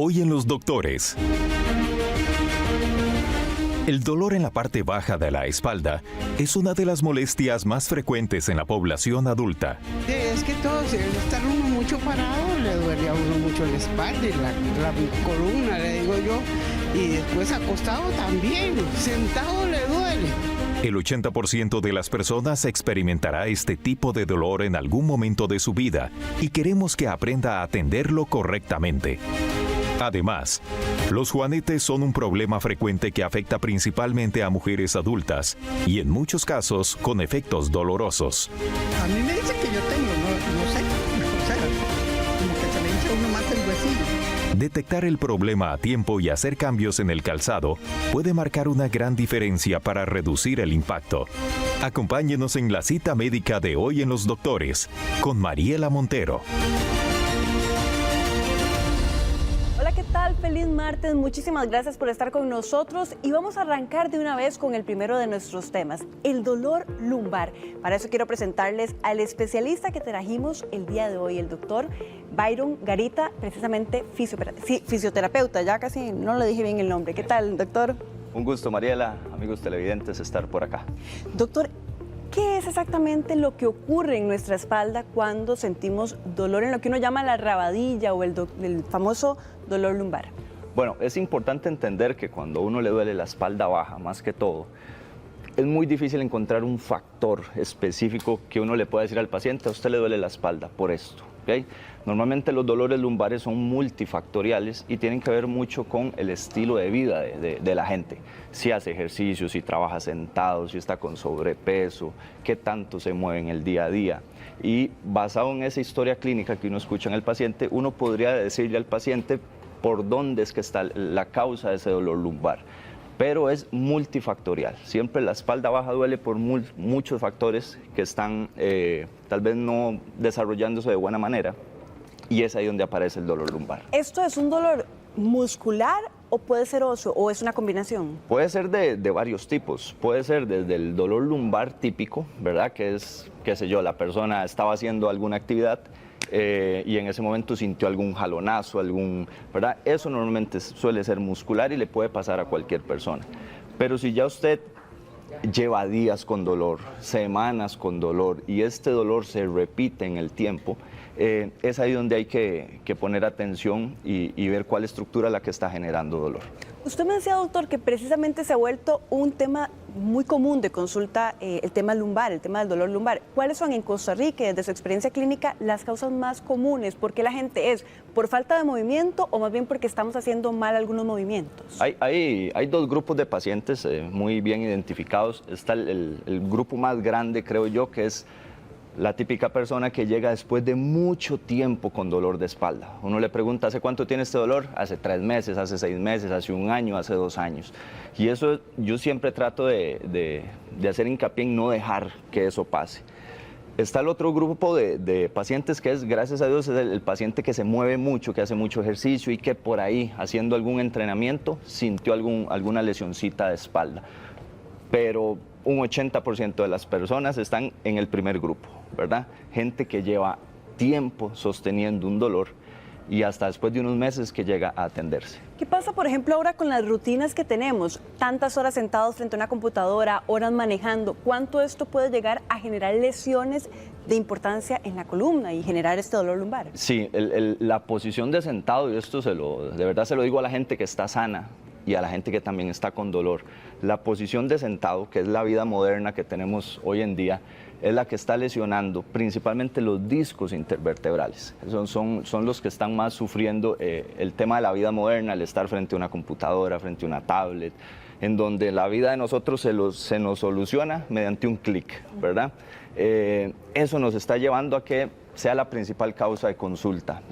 Hoy en Los Doctores. El dolor en la parte baja de la espalda es una de las molestias más frecuentes en la población adulta. Sí, es que todo, si estar uno mucho parado, le duele a uno mucho la espalda y la columna, le digo yo. Y después acostado también, sentado le duele. El 80% de las personas experimentará este tipo de dolor en algún momento de su vida y queremos que aprenda a atenderlo correctamente. Además, los juanetes son un problema frecuente que afecta principalmente a mujeres adultas y en muchos casos con efectos dolorosos. A mí me dicen que yo tengo, no sé, o sea, como que se le hincha uno más el huesillo. Detectar el problema a tiempo y hacer cambios en el calzado puede marcar una gran diferencia para reducir el impacto. Acompáñenos en la cita médica de Hoy en Los Doctores con Mariela Montero. Hola, ¿qué tal? Feliz martes, muchísimas gracias por estar con nosotros y vamos a arrancar de una vez con el primero de nuestros temas, el dolor lumbar. Para eso quiero presentarles al especialista que trajimos el día de hoy, el doctor Byron Garita, precisamente fisioterapeuta, ya casi no le dije bien el nombre. ¿Qué tal, doctor? Un gusto, Mariela, amigos televidentes, estar por acá. Doctor, ¿qué es exactamente lo que ocurre en nuestra espalda cuando sentimos dolor en lo que uno llama la rabadilla o el famoso dolor lumbar? Bueno, es importante entender que cuando a uno le duele la espalda baja, más que todo, es muy difícil encontrar un factor específico que uno le pueda decir al paciente, a usted le duele la espalda por esto, ¿ok? Normalmente los dolores lumbares son multifactoriales y tienen que ver mucho con el estilo de vida de la gente. Si hace ejercicio, si trabaja sentado, si está con sobrepeso, qué tanto se mueve en el día a día. Y basado en esa historia clínica que uno escucha en el paciente, uno podría decirle al paciente por dónde es que está la causa de ese dolor lumbar. Pero es multifactorial. Siempre la espalda baja duele por muchos factores que están tal vez no desarrollándose de buena manera. Y es ahí donde aparece el dolor lumbar. ¿Esto es un dolor muscular o puede ser óseo o es una combinación? Puede ser de varios tipos. Puede ser desde el dolor lumbar típico, ¿verdad? Que es, qué sé yo, la persona estaba haciendo alguna actividad y en ese momento sintió algún jalonazo, ¿verdad? Eso normalmente suele ser muscular y le puede pasar a cualquier persona. Pero si ya usted lleva días con dolor, semanas con dolor y este dolor se repite en el tiempo, es ahí donde hay que poner atención y ver cuál estructura es la que está generando dolor. Usted me decía, doctor, que precisamente se ha vuelto un tema muy común de consulta, el tema lumbar, el tema del dolor lumbar. ¿Cuáles son en Costa Rica, desde su experiencia clínica, las causas más comunes? ¿Por qué la gente es por falta de movimiento o más bien porque estamos haciendo mal algunos movimientos? Hay dos grupos de pacientes muy bien identificados. Está el grupo más grande, creo yo, que es la típica persona que llega después de mucho tiempo con dolor de espalda. Uno le pregunta, ¿hace cuánto tiene este dolor? Hace 3 meses, hace 6 meses, hace 1 año, hace 2 años. Y eso yo siempre trato de hacer hincapié en no dejar que eso pase. Está el otro grupo de pacientes que es, gracias a Dios, es el paciente que se mueve mucho, que hace mucho ejercicio y que por ahí, haciendo algún entrenamiento, sintió alguna lesioncita de espalda. Pero un 80% de las personas están en el primer grupo, ¿verdad? Gente que lleva tiempo sosteniendo un dolor y hasta después de unos meses que llega a atenderse. ¿Qué pasa, por ejemplo, ahora con las rutinas que tenemos? Tantas horas sentados frente a una computadora, horas manejando. ¿Cuánto esto puede llegar a generar lesiones de importancia en la columna y generar este dolor lumbar? Sí, la posición de sentado, y esto de verdad se lo digo a la gente que está sana y a la gente que también está con dolor. La posición de sentado, que es la vida moderna que tenemos hoy en día, es la que está lesionando principalmente los discos intervertebrales. Son los que están más sufriendo el tema de la vida moderna, el estar frente a una computadora, frente a una tablet, en donde la vida de nosotros se nos soluciona mediante un clic, ¿verdad? Eso nos está llevando a que sea la principal causa de consulta,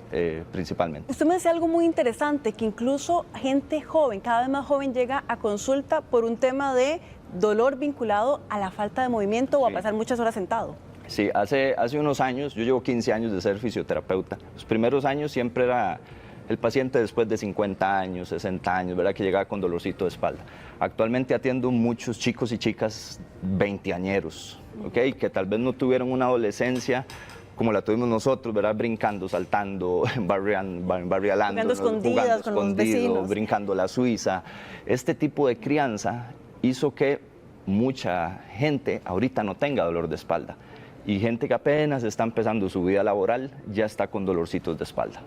principalmente. Usted me decía algo muy interesante, que incluso gente joven, cada vez más joven, llega a consulta por un tema de dolor vinculado a la falta de movimiento o a pasar muchas horas sentado. Sí, hace unos años, yo llevo 15 años de ser fisioterapeuta. Los primeros años siempre era el paciente después de 50 años, 60 años, ¿verdad? Que llegaba con dolorcito de espalda. Actualmente atiendo muchos chicos y chicas veinteañeros, ¿ok? Que tal vez no tuvieron una adolescencia como la tuvimos nosotros, ¿verdad? Brincando, saltando, barrialando, Jugando escondidas con los vecinos. brincando la suiza. Este tipo de crianza hizo que mucha gente ahorita no tenga dolor de espalda. Y gente que apenas está empezando su vida laboral ya está con dolorcitos de espalda.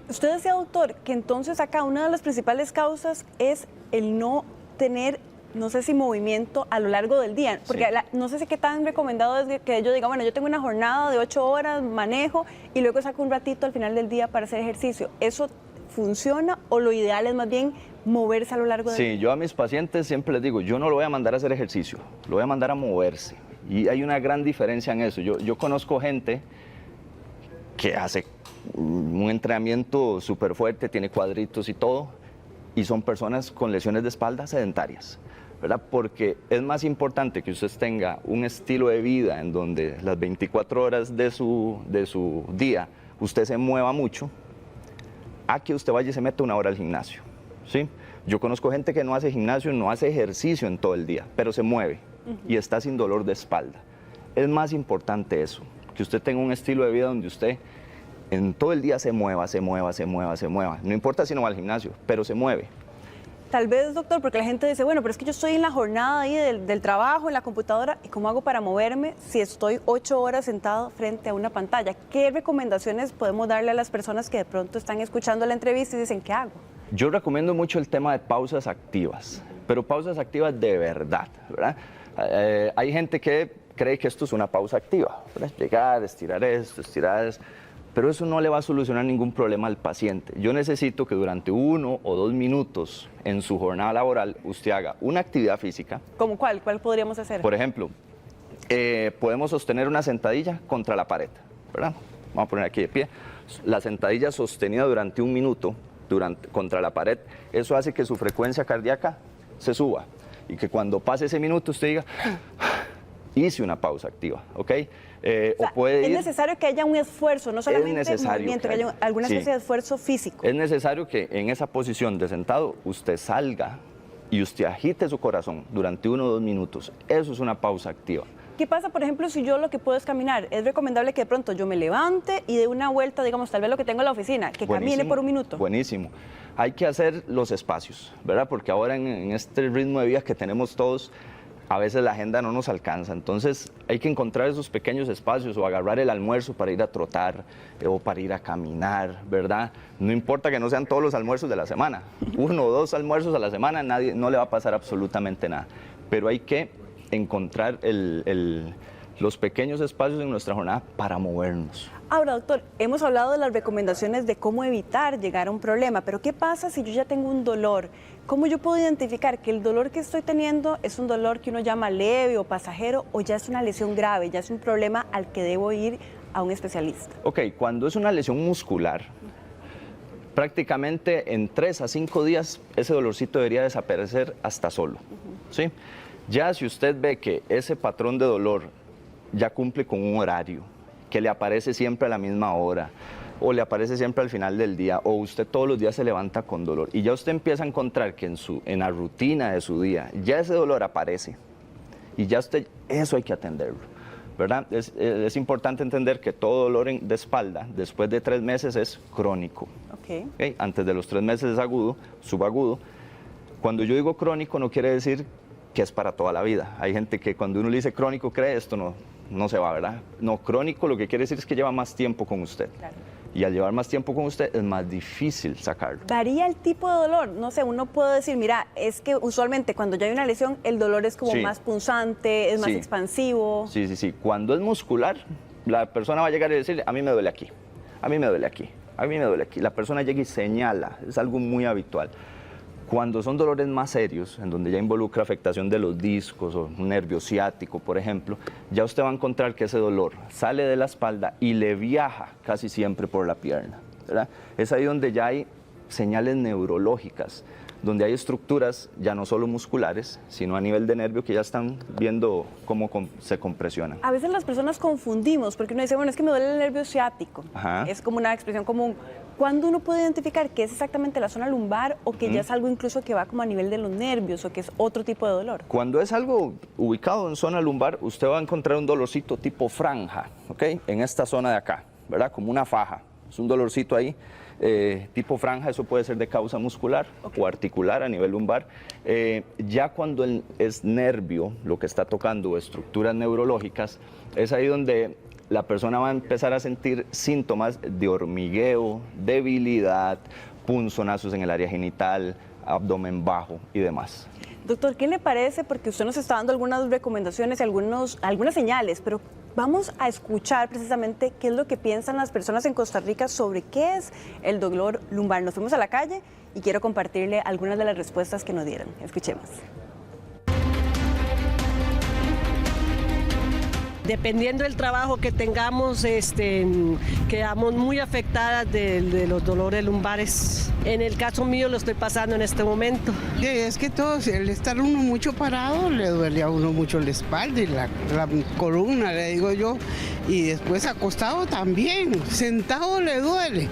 Usted decía, doctor, que entonces acá una de las principales causas es el no tener, no sé si movimiento a lo largo del día, porque Sí. no sé si qué tan recomendado es que yo diga, bueno, yo tengo una jornada de 8 horas, manejo y luego saco un ratito al final del día para hacer ejercicio. ¿Eso funciona o lo ideal es más bien moverse a lo largo del día? Sí, yo a mis pacientes siempre les digo, yo no lo voy a mandar a hacer ejercicio, lo voy a mandar a moverse. Y hay una gran diferencia en eso. Yo conozco gente que hace un entrenamiento súper fuerte, tiene cuadritos y todo, y son personas con lesiones de espalda sedentarias, ¿verdad? Porque es más importante que usted tenga un estilo de vida en donde las 24 horas de su día usted se mueva mucho, a que usted vaya y se meta 1 hora al gimnasio, ¿sí? Yo conozco gente que no hace gimnasio, no hace ejercicio en todo el día, pero se mueve y está sin dolor de espalda. Es más importante eso, que usted tenga un estilo de vida donde usted en todo el día se mueva. No importa si no va al gimnasio, pero se mueve. Tal vez, doctor, porque la gente dice, bueno, pero es que yo estoy en la jornada ahí del trabajo, en la computadora, ¿y cómo hago para moverme si estoy 8 horas sentado frente a una pantalla? ¿Qué recomendaciones podemos darle a las personas que de pronto están escuchando la entrevista y dicen, ¿qué hago? Yo recomiendo mucho el tema de pausas activas, pero pausas activas de verdad, ¿verdad? Hay gente que cree que esto es una pausa activa, ¿verdad? Llegar, estirar esto, pero eso no le va a solucionar ningún problema al paciente. Yo necesito que durante 1 o 2 minutos en su jornada laboral usted haga una actividad física. ¿Cómo cuál? ¿Cuál podríamos hacer? Por ejemplo, podemos sostener una sentadilla contra la pared, ¿verdad? Vamos a poner aquí de pie. La sentadilla sostenida durante 1 minuto contra la pared, eso hace que su frecuencia cardíaca se suba y que cuando pase ese minuto usted diga, hice una pausa activa, ¿ok? O puede es necesario que haya un esfuerzo, no solamente movimiento, que haya alguna especie de esfuerzo físico. Es necesario que en esa posición de sentado usted salga y usted agite su corazón durante 1 o 2 minutos. Eso es una pausa activa. ¿Qué pasa, por ejemplo, si yo lo que puedo es caminar? Es recomendable que de pronto yo me levante y dé una vuelta, digamos, tal vez lo que tengo en la oficina, que camine por 1 minuto. Buenísimo. Hay que hacer los espacios, ¿verdad? Porque ahora en este ritmo de vida que tenemos todos, a veces la agenda no nos alcanza. Entonces hay que encontrar esos pequeños espacios o agarrar el almuerzo para ir a trotar o para ir a caminar, ¿verdad? No importa que no sean todos los almuerzos de la semana. 1 o 2 almuerzos a la semana, no le va a pasar absolutamente nada. Pero hay que encontrar los pequeños espacios en nuestra jornada para movernos. Ahora, doctor, hemos hablado de las recomendaciones de cómo evitar llegar a un problema, pero ¿qué pasa si yo ya tengo un dolor? ¿Cómo yo puedo identificar que el dolor que estoy teniendo es un dolor que uno llama leve o pasajero o ya es una lesión grave, ya es un problema al que debo ir a un especialista? Ok, cuando es una lesión muscular, prácticamente en 3 a 5 días ese dolorcito debería desaparecer hasta solo, ¿sí? Ya si usted ve que ese patrón de dolor ya cumple con un horario, que le aparece siempre a la misma hora, o le aparece siempre al final del día, o usted todos los días se levanta con dolor, y ya usted empieza a encontrar que en la rutina de su día ya ese dolor aparece, y ya usted, eso hay que atenderlo, ¿verdad? Es importante entender que todo dolor de espalda, después de 3 meses, es crónico. ¿Okay? Antes de los 3 meses es agudo, subagudo. Cuando yo digo crónico no quiere decir que es para toda la vida. Hay gente que cuando uno le dice crónico cree esto no se va, ¿verdad? No, crónico lo que quiere decir es que lleva más tiempo con usted. Claro. Y al llevar más tiempo con usted es más difícil sacarlo. ¿Varía el tipo de dolor? No sé, uno puede decir, mira, es que usualmente cuando ya hay una lesión el dolor es como más punzante, es más expansivo. Sí. Cuando es muscular, la persona va a llegar y decir, a mí me duele aquí, a mí me duele aquí, a mí me duele aquí. La persona llega y señala, es algo muy habitual. Cuando son dolores más serios, en donde ya involucra afectación de los discos o un nervio ciático, por ejemplo, ya usted va a encontrar que ese dolor sale de la espalda y le viaja casi siempre por la pierna, ¿verdad? Es ahí donde ya hay señales neurológicas donde hay estructuras ya no solo musculares, sino a nivel de nervio que ya están viendo cómo se compresionan. A veces las personas confundimos porque uno dice, bueno, es que me duele el nervio ciático. Ajá. Es como una expresión común. ¿Cuándo uno puede identificar que es exactamente la zona lumbar o que ya es algo incluso que va como a nivel de los nervios o que es otro tipo de dolor? Cuando es algo ubicado en zona lumbar, usted va a encontrar un dolorcito tipo franja, ¿ok? En esta zona de acá, ¿verdad? Como una faja. Es un dolorcito ahí, tipo franja, eso puede ser de causa muscular o articular a nivel lumbar. Ya cuando es nervio, lo que está tocando, estructuras neurológicas, es ahí donde la persona va a empezar a sentir síntomas de hormigueo, debilidad, punzonazos en el área genital, abdomen bajo y demás. Doctor, ¿qué le parece? Porque usted nos está dando algunas recomendaciones y algunas señales, pero vamos a escuchar precisamente qué es lo que piensan las personas en Costa Rica sobre qué es el dolor lumbar. Nos fuimos a la calle y quiero compartirle algunas de las respuestas que nos dieron. Escuchemos. Dependiendo del trabajo que tengamos, quedamos muy afectadas de los dolores lumbares. En el caso mío lo estoy pasando en este momento. Sí, es que el estar uno mucho parado le duele a uno mucho la espalda y la columna, le digo yo. Y después acostado también, sentado le duele.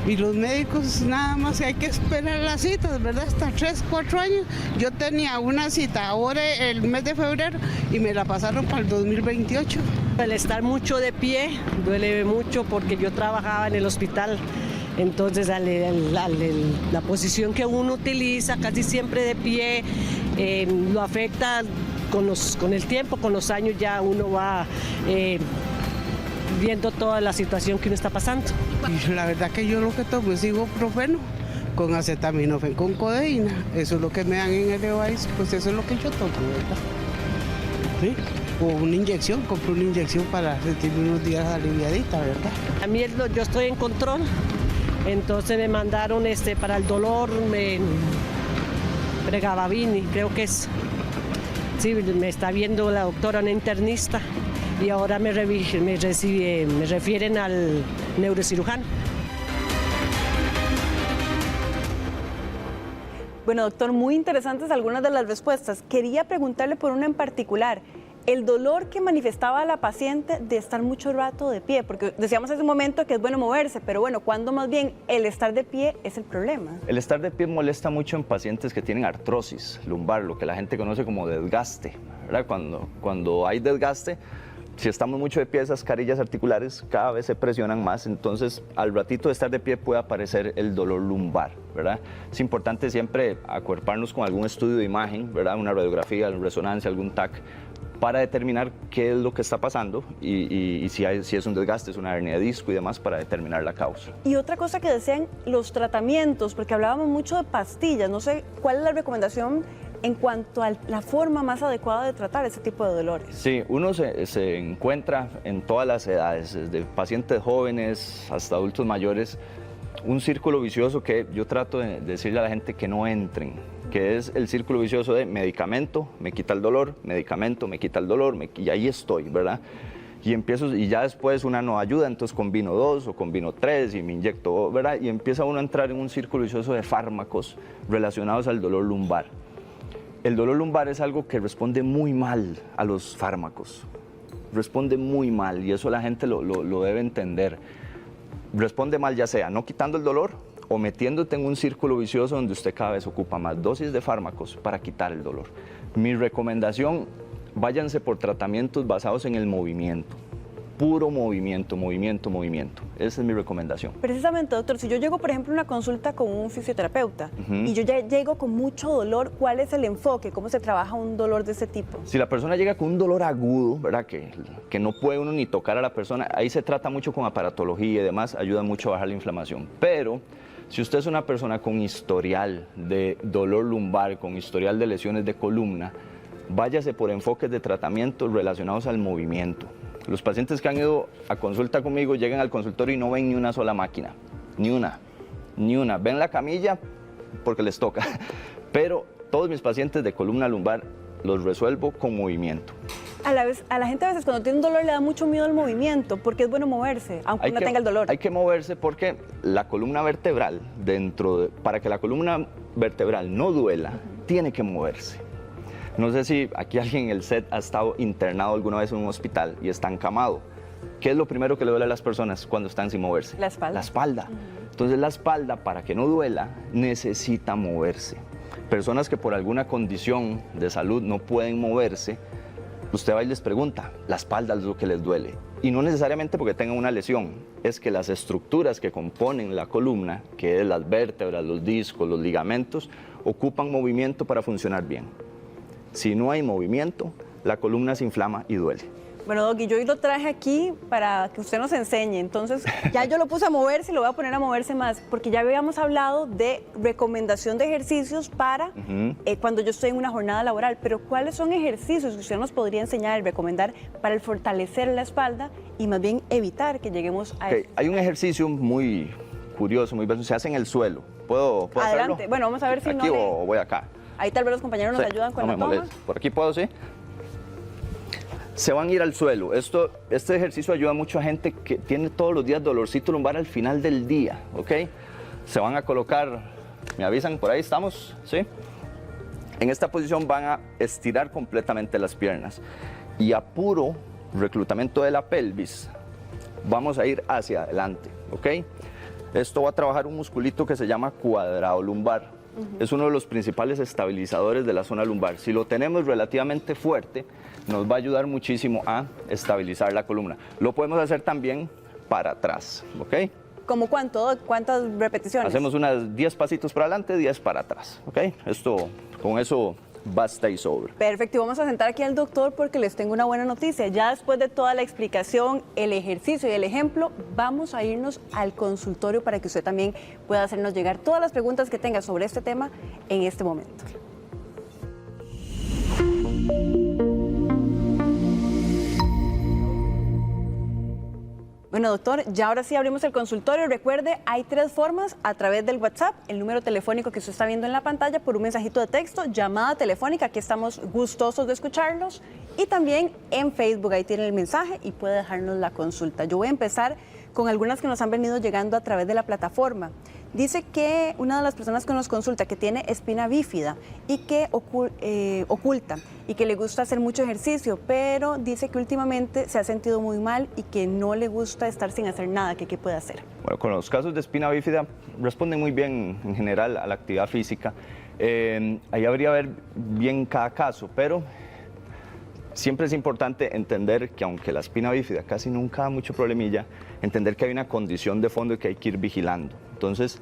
Y los médicos nada más hay que esperar las citas, ¿verdad? Hasta 3, 4 años. Yo tenía una cita ahora el mes de febrero y me la pasaron para el 2028. El estar mucho de pie duele mucho porque yo trabajaba en el hospital. Entonces la posición que uno utiliza casi siempre de pie lo afecta con el tiempo, con los años ya uno va viendo toda la situación que uno está pasando. Y la verdad que yo lo que tomo es ibuprofeno con acetaminofén con codeína. Eso es lo que me dan en el EOIS, pues eso es lo que yo tomo, ¿verdad? ¿Sí? O una inyección, compré una inyección para sentirme unos días aliviadita, ¿verdad? A mí yo estoy en control, entonces me mandaron para el dolor, Pregavavini, creo que es. Sí, me está viendo la doctora, una internista. Y ahora me refieren al neurocirujano. Bueno, doctor, muy interesantes algunas de las respuestas. Quería preguntarle por una en particular. El dolor que manifestaba la paciente de estar mucho rato de pie, porque decíamos hace un momento que es bueno moverse, pero bueno, ¿cuándo más bien el estar de pie es el problema? El estar de pie molesta mucho en pacientes que tienen artrosis lumbar, lo que la gente conoce como desgaste, ¿verdad? Cuando hay desgaste, si estamos mucho de pie, esas carillas articulares cada vez se presionan más, entonces al ratito de estar de pie puede aparecer el dolor lumbar, ¿verdad? Es importante siempre acuerparnos con algún estudio de imagen, ¿verdad? Una radiografía, resonancia, algún TAC, para determinar qué es lo que está pasando y si es un desgaste, es una hernia de disco y demás, para determinar la causa. Y otra cosa que decían, los tratamientos, porque hablábamos mucho de pastillas, no sé cuál es la recomendación en cuanto a la forma más adecuada de tratar ese tipo de dolores. Sí, uno se encuentra en todas las edades, desde pacientes jóvenes hasta adultos mayores, un círculo vicioso que yo trato de decirle a la gente que no entren, que es el círculo vicioso de medicamento, me quita el dolor, medicamento, me quita el dolor, y ahí estoy, ¿verdad? Y ya después una no ayuda, entonces combino 2 o combino 3 y me inyecto, ¿verdad? Y empieza uno a entrar en un círculo vicioso de fármacos relacionados al dolor lumbar. El dolor lumbar es algo que responde muy mal a los fármacos, responde muy mal y eso la gente lo debe entender. Responde mal ya sea no quitando el dolor o metiéndote en un círculo vicioso donde usted cada vez ocupa más dosis de fármacos para quitar el dolor. Mi recomendación, váyanse por tratamientos basados en el movimiento. Puro movimiento, movimiento, movimiento. Esa es mi recomendación. Precisamente, doctor, si yo llego, por ejemplo, a una consulta con un fisioterapeuta y yo ya llego con mucho dolor, ¿cuál es el enfoque? ¿Cómo se trabaja un dolor de ese tipo? Si la persona llega con un dolor agudo, ¿verdad? Que no puede uno ni tocar a la persona, ahí se trata mucho con aparatología y demás, ayuda mucho a bajar la inflamación. Pero si usted es una persona con historial de dolor lumbar, con historial de lesiones de columna, váyase por enfoques de tratamiento relacionados al movimiento. Los pacientes que han ido a consulta conmigo llegan al consultorio y no ven ni una sola máquina, ni una. Ven la camilla porque les toca, pero todos mis pacientes de columna lumbar los resuelvo con movimiento. A la gente a veces cuando tiene un dolor le da mucho miedo al movimiento, porque es bueno moverse, aunque no tenga el dolor. Hay que moverse porque la columna vertebral, para que la columna vertebral no duela, tiene que moverse. No sé si aquí alguien en el set ha estado internado alguna vez en un hospital y está encamado. ¿Qué es lo primero que le duele a las personas cuando están sin moverse? La espalda. La espalda. Entonces la espalda, para que no duela, necesita moverse. Personas que por alguna condición de salud no pueden moverse, usted va y les pregunta, la espalda es lo que les duele. Y no necesariamente porque tengan una lesión, es que las estructuras que componen la columna, que es las vértebras, los discos, los ligamentos, ocupan movimiento para funcionar bien. Si no hay movimiento, la columna se inflama y duele. Bueno, Doc, y yo hoy lo traje aquí para que usted nos enseñe. Entonces, ya yo lo puse a moverse y lo voy a poner a moverse más, porque ya habíamos hablado de recomendación de ejercicios para cuando yo estoy en una jornada laboral. Pero, ¿cuáles son ejercicios que usted nos podría enseñar y recomendar para el fortalecer la espalda y más bien evitar que lleguemos a eso? Hay un ejercicio muy curioso, muy básico, se hace en el suelo. ¿Puedo Adelante. hacerlo? Bueno, vamos a ver si ¿Aquí no o voy acá? Ahí tal vez los compañeros nos Sí, ayudan con no la me toma. molesta. Por aquí puedo, ¿sí? Se van a ir al suelo. Este ejercicio ayuda mucho a gente que tiene todos los días dolorcito lumbar al final del día, ¿ok? Se van a colocar, me avisan, por ahí estamos, ¿sí? En esta posición van a estirar completamente las piernas y a puro reclutamiento de la pelvis vamos a ir hacia adelante, ¿ok? Esto va a trabajar un musculito que se llama cuadrado lumbar. Es uno de los principales estabilizadores de la zona lumbar. Si lo tenemos relativamente fuerte, nos va a ayudar muchísimo a estabilizar la columna. Lo podemos hacer también para atrás, ¿ok? ¿Cómo cuánto? ¿Cuántas repeticiones? Hacemos unas 10 pasitos para adelante, 10 para atrás, ¿ok? Con eso basta y sobra. Perfecto, y vamos a sentar aquí al doctor porque les tengo una buena noticia. Ya después de toda la explicación, el ejercicio y el ejemplo, vamos a irnos al consultorio para que usted también pueda hacernos llegar todas las preguntas que tenga sobre este tema en este momento. Bueno, doctor, ya ahora sí abrimos el consultorio. Recuerde, hay 3 formas: a través del WhatsApp, el número telefónico que usted está viendo en la pantalla, por un mensajito de texto, llamada telefónica, aquí estamos gustosos de escucharlos, y también en Facebook, ahí tiene el mensaje y puede dejarnos la consulta. Yo voy a empezar con algunas que nos han venido llegando a través de la plataforma. Dice que una de las personas que nos consulta que tiene espina bífida y que oculta y que le gusta hacer mucho ejercicio, pero dice que últimamente se ha sentido muy mal y que no le gusta estar sin hacer nada. ¿Qué puede hacer? Bueno, con los casos de espina bífida responden muy bien en general a la actividad física. Ahí habría que ver bien cada caso, pero siempre es importante entender que aunque la espina bífida casi nunca da mucho problemilla, entender que hay una condición de fondo y que hay que ir vigilando. Entonces,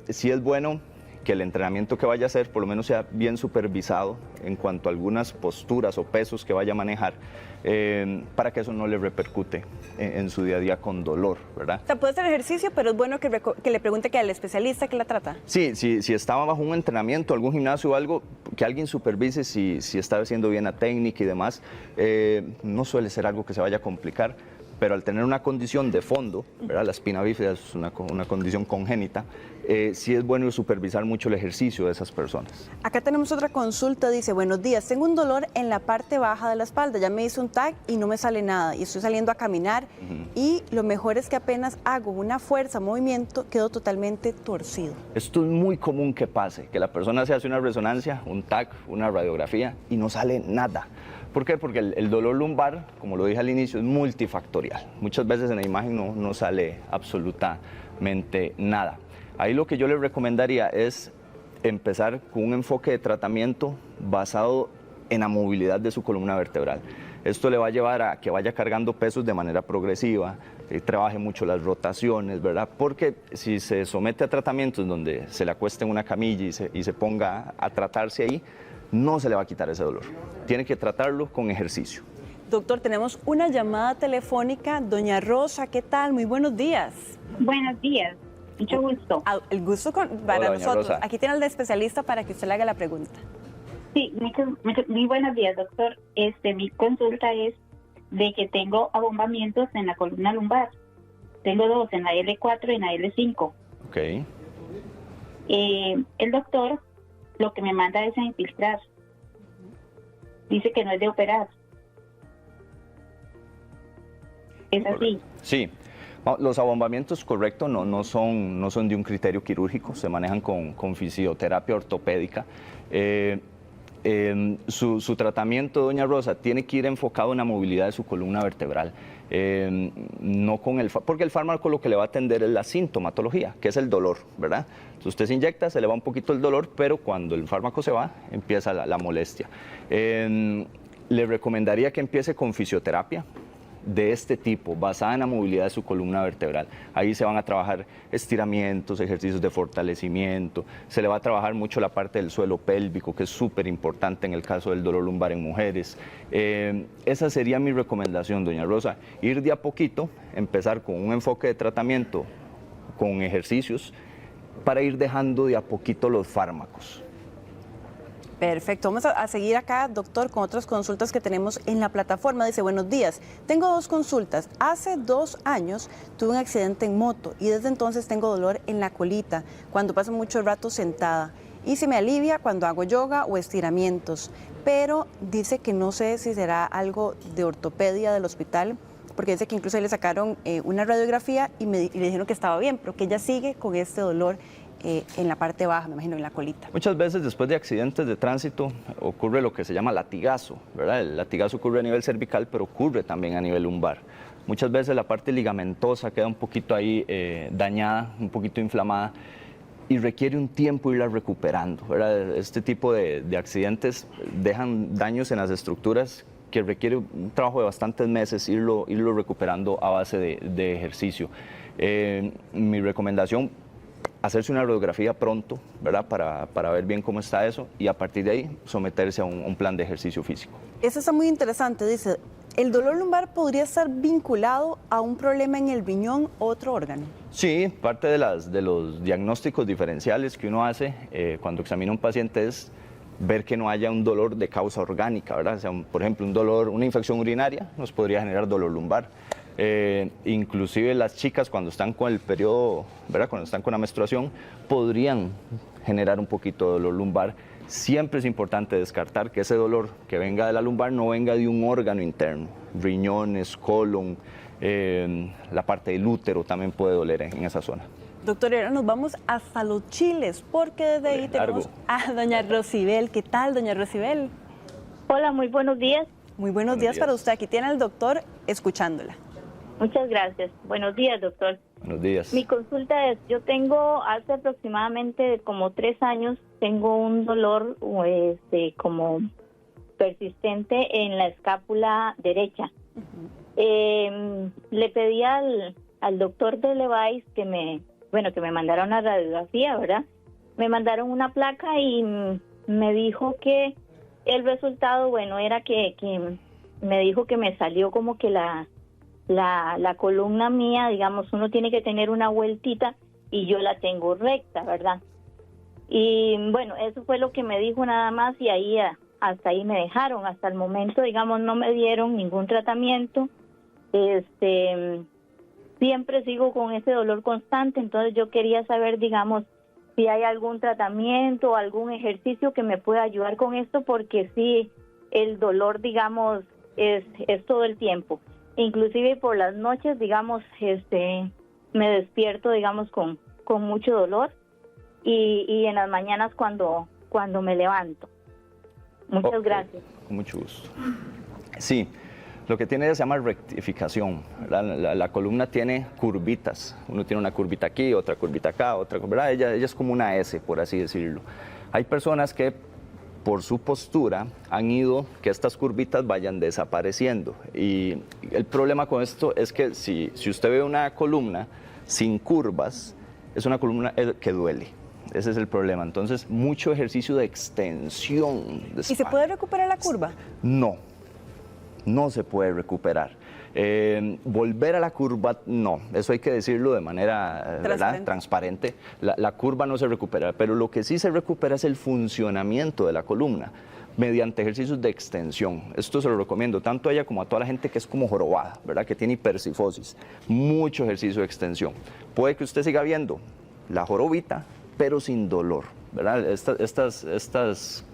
sí es bueno que el entrenamiento que vaya a hacer por lo menos sea bien supervisado en cuanto a algunas posturas o pesos que vaya a manejar, para que eso no le repercute en su día a día con dolor, ¿verdad? O sea, puede hacer ejercicio, pero es bueno que le pregunte que al especialista que la trata. Sí, si estaba bajo un entrenamiento, algún gimnasio o algo, que alguien supervise si está haciendo bien la técnica y demás. No suele ser algo que se vaya a complicar, pero al tener una condición de fondo, ¿verdad? La espina bífida es una condición congénita, sí es bueno supervisar mucho el ejercicio de esas personas. Acá tenemos otra consulta, dice: buenos días, tengo un dolor en la parte baja de la espalda, ya me hice un TAC y no me sale nada, y estoy saliendo a caminar, y lo mejor es que apenas hago una fuerza, movimiento, quedo totalmente torcido. Esto es muy común que pase, que la persona se hace una resonancia, un TAC, una radiografía, y no sale nada. ¿Por qué? Porque el dolor lumbar, como lo dije al inicio, es multifactorial. Muchas veces en la imagen no sale absolutamente nada. Ahí lo que yo les recomendaría es empezar con un enfoque de tratamiento basado en la movilidad de su columna vertebral. Esto le va a llevar a que vaya cargando pesos de manera progresiva, trabaje mucho las rotaciones, ¿verdad? Porque si se somete a tratamientos donde se le acueste en una camilla y se ponga a tratarse ahí, no se le va a quitar ese dolor. Tiene que tratarlo con ejercicio. Doctor, tenemos una llamada telefónica. Doña Rosa, ¿qué tal? Muy buenos días. Buenos días, mucho gusto. El gusto para Hola, doña nosotros. Rosa. Aquí tiene al especialista para que usted le haga la pregunta. Sí, muy buenos días, doctor. Mi consulta es de que tengo abombamientos en la columna lumbar. Tengo 2, en la L4 y en la L5. Ok. El doctor lo que me manda es a infiltrar. Dice que no es de operar. ¿Es así? Sí. Los abombamientos, correcto, no son de un criterio quirúrgico, se manejan con fisioterapia ortopédica. Su tratamiento, doña Rosa, tiene que ir enfocado en la movilidad de su columna vertebral, no con porque el fármaco lo que le va a atender es la sintomatología, que es el dolor, ¿verdad? Entonces usted se inyecta, se le va un poquito el dolor, pero cuando el fármaco se va, empieza la molestia. Le recomendaría que empiece con fisioterapia de este tipo, basada en la movilidad de su columna vertebral. Ahí se van a trabajar estiramientos, ejercicios de fortalecimiento, se le va a trabajar mucho la parte del suelo pélvico, que es súper importante en el caso del dolor lumbar en mujeres. Esa sería mi recomendación, doña Rosa, ir de a poquito, empezar con un enfoque de tratamiento con ejercicios, para ir dejando de a poquito los fármacos. Perfecto, vamos a seguir acá, doctor, con otras consultas que tenemos en la plataforma. Dice, buenos días, tengo 2 consultas. Hace 2 años tuve un accidente en moto y desde entonces tengo dolor en la colita cuando paso mucho rato sentada y se me alivia cuando hago yoga o estiramientos, pero dice que no sé si será algo de ortopedia del hospital, porque dice que incluso le sacaron una radiografía y le dijeron que estaba bien, pero que ella sigue con este dolor en la parte baja, me imagino, en la colita. Muchas veces después de accidentes de tránsito ocurre lo que se llama latigazo, ¿verdad? El latigazo ocurre a nivel cervical, pero ocurre también a nivel lumbar. Muchas veces la parte ligamentosa queda un poquito ahí dañada, un poquito inflamada, y requiere un tiempo irla recuperando, ¿verdad? Este tipo de accidentes dejan daños en las estructuras que requiere un trabajo de bastantes meses irlo recuperando a base de ejercicio. Mi recomendación, hacerse una radiografía pronto, ¿verdad? Para ver bien cómo está eso y a partir de ahí someterse a un plan de ejercicio físico. Eso está muy interesante, dice, ¿el dolor lumbar podría estar vinculado a un problema en el riñón o otro órgano? Sí, parte de los diagnósticos diferenciales que uno hace cuando examina a un paciente es ver que no haya un dolor de causa orgánica, ¿verdad? O sea, por ejemplo, una infección urinaria nos podría generar dolor lumbar. Inclusive las chicas cuando están con el periodo, ¿verdad? Cuando están con la menstruación, podrían generar un poquito de dolor lumbar. Siempre es importante descartar que ese dolor que venga de la lumbar no venga de un órgano interno, riñones, colon, la parte del útero también puede doler en esa zona. Doctor, ahora nos vamos hasta los Chiles, porque desde ahí tenemos a doña Rosibel. ¿Qué tal, doña Rosibel? Hola, muy buenos días. Muy buenos días para usted. Aquí tiene al doctor escuchándola. Muchas gracias. Buenos días, doctor. Buenos días. Mi consulta es, yo tengo hace aproximadamente como 3 años, tengo un dolor como persistente en la escápula derecha. Le pedí al doctor de Levi's que me mandara una radiografía, ¿verdad? Me mandaron una placa y me dijo que el resultado, era que me dijo que me salió como que la columna mía, digamos, uno tiene que tener una vueltita y yo la tengo recta, ¿verdad? Y bueno, eso fue lo que me dijo nada más y ahí hasta ahí me dejaron. Hasta el momento, digamos, no me dieron ningún tratamiento. Siempre sigo con ese dolor constante, entonces yo quería saber, digamos, si hay algún tratamiento o algún ejercicio que me pueda ayudar con esto, porque sí, el dolor, digamos, es todo el tiempo. Inclusive por las noches, digamos, me despierto, digamos, con mucho dolor y en las mañanas cuando me levanto. Muchas gracias. Con mucho gusto. Sí, lo que tiene se llama rectificación. La columna tiene curvitas. Uno tiene una curvita aquí, otra curvita acá, otra, ¿verdad? Ella es como una S, por así decirlo. Hay personas que por su postura han ido que estas curvitas vayan desapareciendo. Y el problema con esto es que si usted ve una columna sin curvas, es una columna que duele. Ese es el problema. Entonces, mucho ejercicio de extensión de espalda. ¿Y se puede recuperar la curva? No se puede recuperar. Volver a la curva, no, eso hay que decirlo de manera transparente. La curva no se recupera, pero lo que sí se recupera es el funcionamiento de la columna mediante ejercicios de extensión. Esto se lo recomiendo tanto a ella como a toda la gente que es como jorobada, ¿verdad? Que tiene hipercifosis. Mucho ejercicio de extensión. Puede que usted siga viendo la jorobita, pero sin dolor, ¿verdad? Estas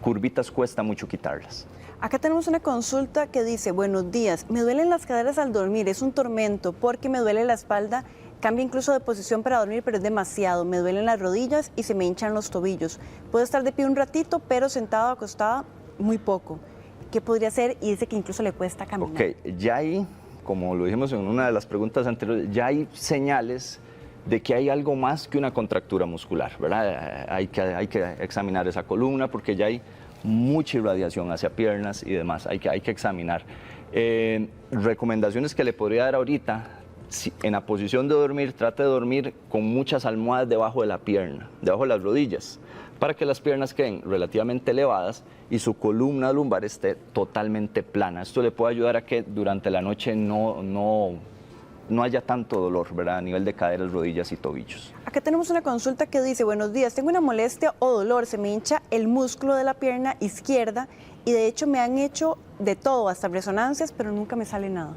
curvitas cuesta mucho quitarlas. Acá tenemos una consulta que dice, buenos días, me duelen las caderas al dormir, es un tormento porque me duele la espalda, cambia incluso de posición para dormir, pero es demasiado, me duelen las rodillas y se me hinchan los tobillos. Puedo estar de pie un ratito, pero sentado, acostada, muy poco. ¿Qué podría hacer? Y dice que incluso le cuesta caminar. Ok, ya hay, como lo dijimos en una de las preguntas anteriores, ya hay señales de que hay algo más que una contractura muscular, ¿verdad? Hay que examinar esa columna porque ya hay mucha irradiación hacia piernas y demás, hay que examinar. Recomendaciones que le podría dar ahorita, en la posición de dormir, trate de dormir con muchas almohadas debajo de la pierna, debajo de las rodillas, para que las piernas queden relativamente elevadas y su columna lumbar esté totalmente plana. Esto le puede ayudar a que durante la noche no haya tanto dolor, ¿verdad? A nivel de caderas, rodillas y tobillos. Acá tenemos una consulta que dice, buenos días, tengo una molestia o dolor, se me hincha el músculo de la pierna izquierda y de hecho me han hecho de todo, hasta resonancias, pero nunca me sale nada.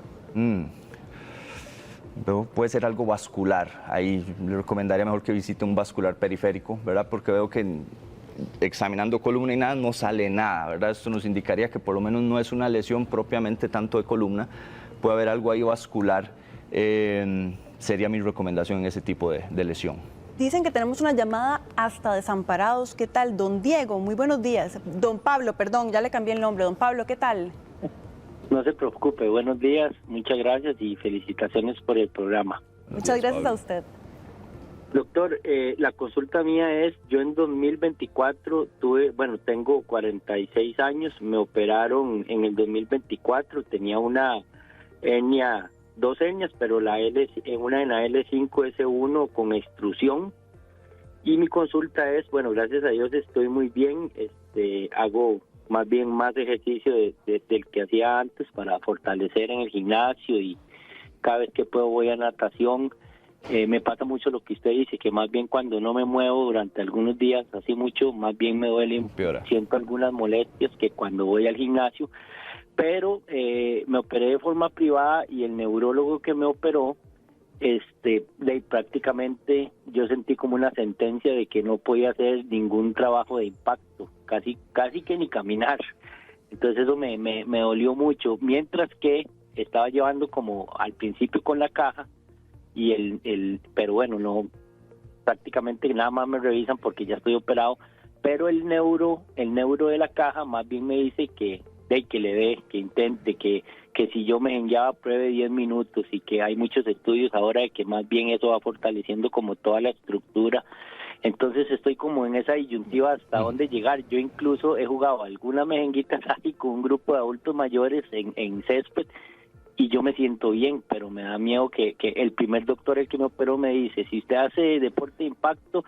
Veo, puede ser algo vascular, ahí le recomendaría mejor que visite un vascular periférico, ¿verdad? Porque veo que examinando columna y nada no sale nada, ¿verdad? Esto nos indicaría que por lo menos no es una lesión propiamente tanto de columna, puede haber algo ahí vascular. Sería mi recomendación en ese tipo de lesión. Dicen que tenemos una llamada hasta Desamparados. ¿Qué tal? Don Diego, muy buenos días. Don Pablo, perdón, ya le cambié el nombre. Don Pablo, ¿qué tal? No se preocupe, buenos días, muchas gracias y felicitaciones por el programa. Muchas gracias a usted. Doctor, la consulta mía es, yo en 2024 tengo 46 años, me operaron en el 2024, tenía una hernia, 2 hernias, pero una en la L5S1 con extrusión. Y mi consulta es, bueno, gracias a Dios estoy muy bien, hago más bien más ejercicio del que hacía antes para fortalecer en el gimnasio y cada vez que puedo voy a natación. Me pasa mucho lo que usted dice, que más bien cuando no me muevo durante algunos días, así mucho, más bien me duele, siento algunas molestias que cuando voy al gimnasio. Pero me operé de forma privada y el neurólogo que me operó, prácticamente yo sentí como una sentencia de que no podía hacer ningún trabajo de impacto, casi que ni caminar. Entonces eso me dolió mucho, mientras que estaba llevando como al principio con la caja y pero bueno, no, prácticamente nada más me revisan porque ya estoy operado, pero el neuro de la caja más bien me dice que le dé, que intente, que si yo me enviaba pruebe 10 minutos y que hay muchos estudios ahora de que más bien eso va fortaleciendo como toda la estructura. Entonces estoy como en esa disyuntiva hasta dónde llegar. Yo incluso he jugado algunas mejenguitas así con un grupo de adultos mayores en césped y yo me siento bien, pero me da miedo que el primer doctor, el que me operó, me dice, si usted hace deporte de impacto,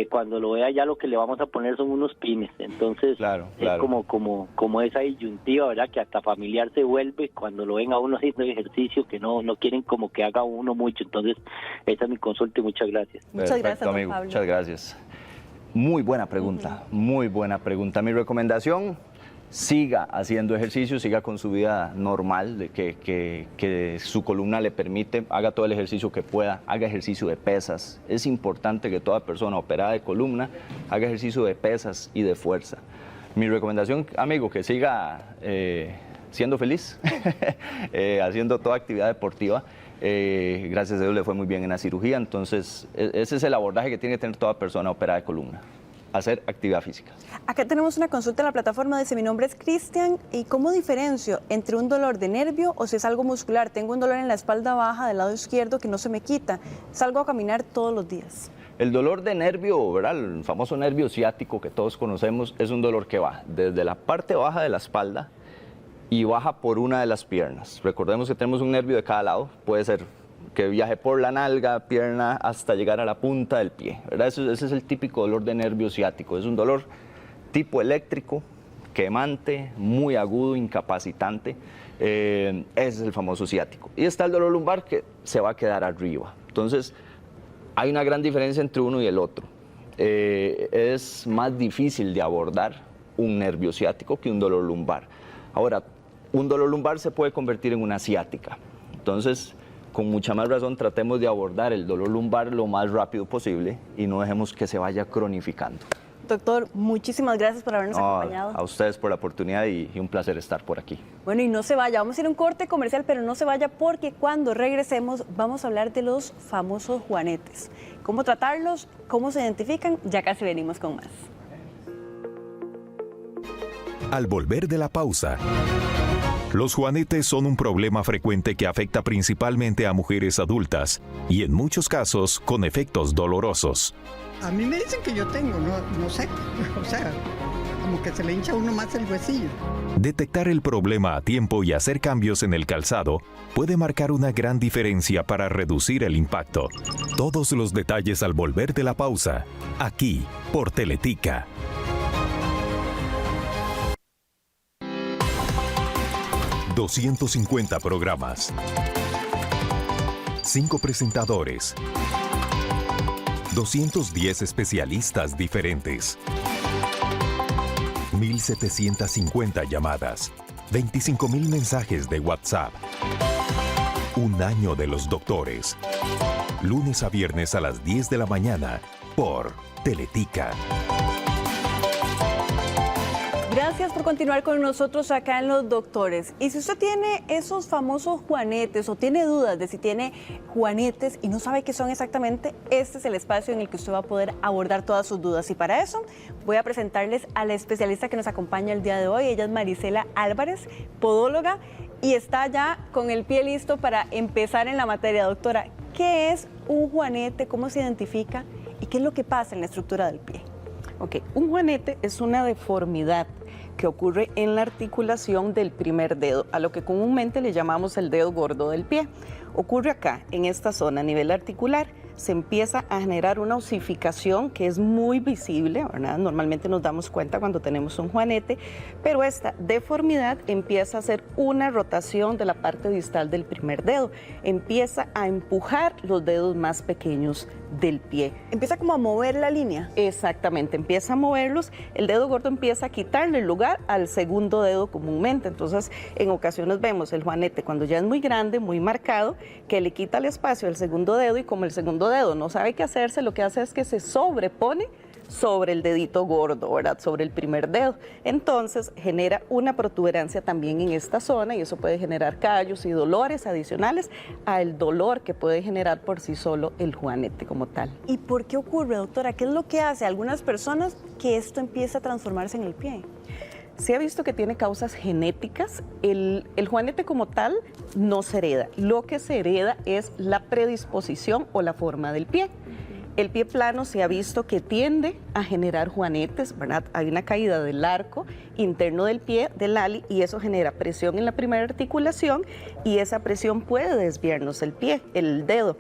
cuando lo vea ya lo que le vamos a poner son unos pines. Entonces claro. Es como esa disyuntiva, ¿verdad? Que hasta familiar se vuelve cuando lo ven a uno haciendo ejercicio, que no quieren como que haga uno mucho. Entonces esa es mi consulta y muchas gracias. Muchas gracias, amigo, Pablo. muchas gracias. Muy buena pregunta, muy buena pregunta. Mi recomendación, siga haciendo ejercicio, siga con su vida normal, de que su columna le permite, haga todo el ejercicio que pueda, haga ejercicio de pesas. Es importante que toda persona operada de columna haga ejercicio de pesas y de fuerza. Mi recomendación, amigo, que siga siendo feliz, haciendo toda actividad deportiva. Gracias a Dios le fue muy bien en la cirugía, entonces ese es el abordaje que tiene que tener toda persona operada de columna. Hacer actividad física. Acá tenemos una consulta en la plataforma, dice, mi nombre es Cristian, ¿y cómo diferencio entre un dolor de nervio o si es algo muscular? Tengo un dolor en la espalda baja del lado izquierdo que no se me quita, salgo a caminar todos los días. El dolor de nervio, ¿verdad? El famoso nervio ciático que todos conocemos, es un dolor que va desde la parte baja de la espalda y baja por una de las piernas. Recordemos que tenemos un nervio de cada lado, puede ser que viaje por la nalga, pierna, hasta llegar a la punta del pie, ¿verdad? Ese es el típico dolor de nervio ciático. Es un dolor tipo eléctrico, quemante, muy agudo, incapacitante. Ese es el famoso ciático. Y está el dolor lumbar que se va a quedar arriba. Entonces, hay una gran diferencia entre uno y el otro. Es más difícil de abordar un nervio ciático que un dolor lumbar. Ahora, un dolor lumbar se puede convertir en una ciática. Entonces, con mucha más razón, tratemos de abordar el dolor lumbar lo más rápido posible y no dejemos que se vaya cronificando. Doctor, muchísimas gracias por habernos acompañado. A ustedes por la oportunidad y un placer estar por aquí. Bueno, y no se vaya, vamos a ir a un corte comercial, pero no se vaya porque cuando regresemos vamos a hablar de los famosos juanetes. Cómo tratarlos, cómo se identifican, ya casi venimos con más. Al volver de la pausa, los juanetes son un problema frecuente que afecta principalmente a mujeres adultas y en muchos casos con efectos dolorosos. A mí me dicen que yo tengo, no sé, o sea, como que se le hincha a uno más el huesillo. Detectar el problema a tiempo y hacer cambios en el calzado puede marcar una gran diferencia para reducir el impacto. Todos los detalles al volver de la pausa, aquí por Teletica. ...250 programas... ...5 presentadores... ...210 especialistas diferentes... ...1,750 llamadas... ...25,000 mensajes de WhatsApp... ...un año de los doctores... ...lunes a viernes a las 10 de la mañana... ...por Teletica. Gracias por continuar con nosotros acá en Los Doctores. Y si usted tiene esos famosos juanetes o tiene dudas de si tiene juanetes y no sabe qué son exactamente, este es el espacio en el que usted va a poder abordar todas sus dudas. Y para eso voy a presentarles a la especialista que nos acompaña el día de hoy. Ella es Marisela Álvarez, podóloga, y está ya con el pie listo para empezar en la materia. Doctora, ¿qué es un juanete? ¿Cómo se identifica? ¿Y qué es lo que pasa en la estructura del pie? Ok, un juanete es una deformidad que ocurre en la articulación del primer dedo, a lo que comúnmente le llamamos el dedo gordo del pie. Ocurre acá, en esta zona, a nivel articular, se empieza a generar una osificación que es muy visible, ¿verdad? Normalmente nos damos cuenta cuando tenemos un juanete, pero esta deformidad empieza a hacer una rotación de la parte distal del primer dedo, empieza a empujar los dedos más pequeños del pie. Empieza como a mover la línea. Exactamente, empieza a moverlos, el dedo gordo empieza a quitarle el lugar al segundo dedo comúnmente, entonces en ocasiones vemos el juanete cuando ya es muy grande, muy marcado, que le quita el espacio al segundo dedo y como el segundo dedo no sabe qué hacerse, lo que hace es que se sobrepone sobre el dedito gordo, ¿verdad? Sobre el primer dedo. Entonces genera una protuberancia también en esta zona y eso puede generar callos y dolores adicionales al dolor que puede generar por sí solo el juanete como tal. ¿Y por qué ocurre, doctora? ¿Qué es lo que hace a algunas personas que esto empieza a transformarse en el pie? Se ha visto que tiene causas genéticas. El juanete como tal no se hereda. Lo que se hereda es la predisposición o la forma del pie. El pie plano se ha visto que tiende a generar juanetes, ¿verdad? Hay una caída del arco interno del pie, del ali, y eso genera presión en la primera articulación y esa presión puede desviarnos el pie, el dedo.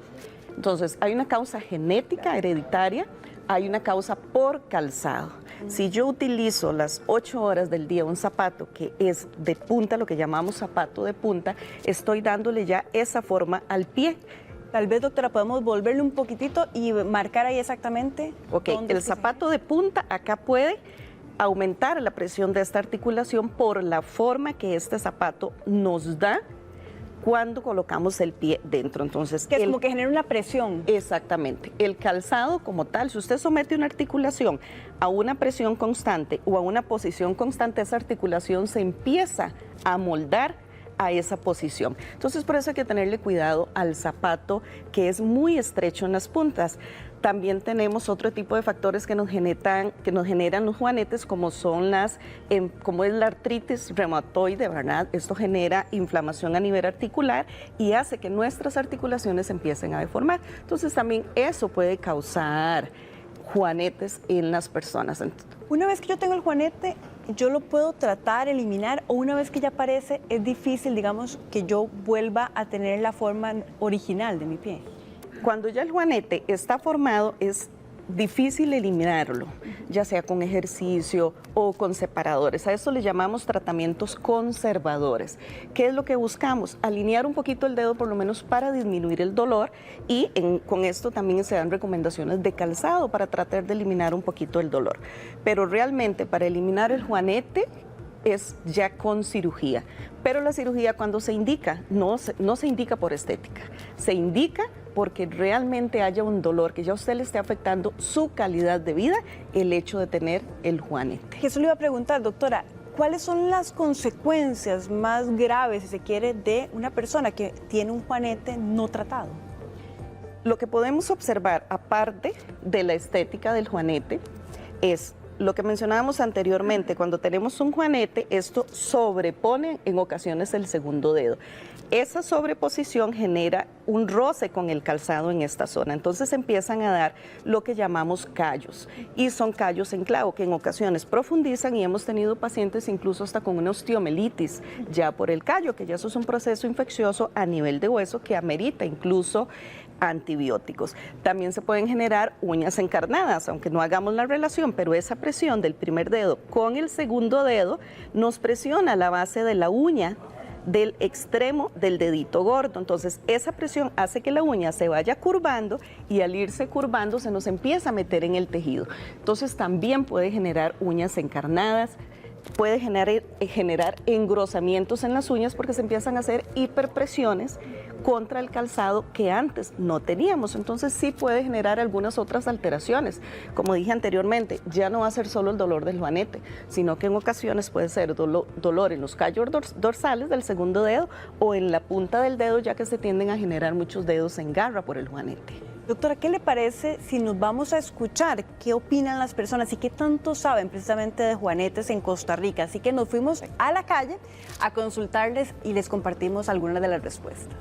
Entonces, hay una causa genética hereditaria, hay una causa por calzado. Si yo utilizo las 8 horas del día un zapato que es de punta, lo que llamamos zapato de punta, estoy dándole ya esa forma al pie. Tal vez, doctora, podemos volverle un poquitito y marcar ahí exactamente. Ok, el zapato de punta acá puede aumentar la presión de esta articulación por la forma que este zapato nos da cuando colocamos el pie dentro. Entonces, que es como que genera una presión. Exactamente. El calzado como tal, si usted somete una articulación a una presión constante o a una posición constante, esa articulación se empieza a moldar a esa posición. Entonces, por eso hay que tenerle cuidado al zapato que es muy estrecho en las puntas. También tenemos otro tipo de factores que nos generan los juanetes, como son como es la artritis reumatoide, ¿verdad? Esto genera inflamación a nivel articular y hace que nuestras articulaciones empiecen a deformar. Entonces, también eso puede causar juanetes en las personas. Una vez que yo tengo el juanete, ¿yo lo puedo tratar, eliminar, o una vez que ya aparece, es difícil, digamos, que yo vuelva a tener la forma original de mi pie? Cuando ya el juanete está formado, es difícil eliminarlo, ya sea con ejercicio o con separadores. A eso le llamamos tratamientos conservadores. ¿Qué es lo que buscamos? Alinear un poquito el dedo, por lo menos para disminuir el dolor, y con esto también se dan recomendaciones de calzado para tratar de eliminar un poquito el dolor. Pero realmente para eliminar el juanete es ya con cirugía. Pero la cirugía, cuando se indica, no se indica por estética, se indica porque realmente haya un dolor, que ya a usted le esté afectando su calidad de vida, el hecho de tener el juanete. Eso le iba a preguntar, doctora, ¿cuáles son las consecuencias más graves, si se quiere, de una persona que tiene un juanete no tratado? Lo que podemos observar, aparte de la estética del juanete, es lo que mencionábamos anteriormente. Cuando tenemos un juanete, esto sobrepone en ocasiones el segundo dedo. Esa sobreposición genera un roce con el calzado en esta zona. Entonces empiezan a dar lo que llamamos callos. Y son callos en clavo que en ocasiones profundizan, y hemos tenido pacientes incluso hasta con una osteomelitis ya por el callo, que ya eso es un proceso infeccioso a nivel de hueso que amerita incluso antibióticos. También se pueden generar uñas encarnadas, aunque no hagamos la relación, pero esa presión del primer dedo con el segundo dedo nos presiona la base de la uña del extremo del dedito gordo. Entonces esa presión hace que la uña se vaya curvando, y al irse curvando se nos empieza a meter en el tejido. Entonces también puede generar uñas encarnadas, puede generar engrosamientos en las uñas, porque se empiezan a hacer hiperpresiones contra el calzado que antes no teníamos. Entonces sí puede generar algunas otras alteraciones. Como dije anteriormente, ya no va a ser solo el dolor del juanete, sino que en ocasiones puede ser dolor en los callos dorsales del segundo dedo o en la punta del dedo, ya que se tienden a generar muchos dedos en garra por el juanete. Doctora, ¿qué le parece si nos vamos a escuchar qué opinan las personas y qué tanto saben precisamente de juanetes en Costa Rica? Así que nos fuimos a la calle a consultarles y les compartimos algunas de las respuestas.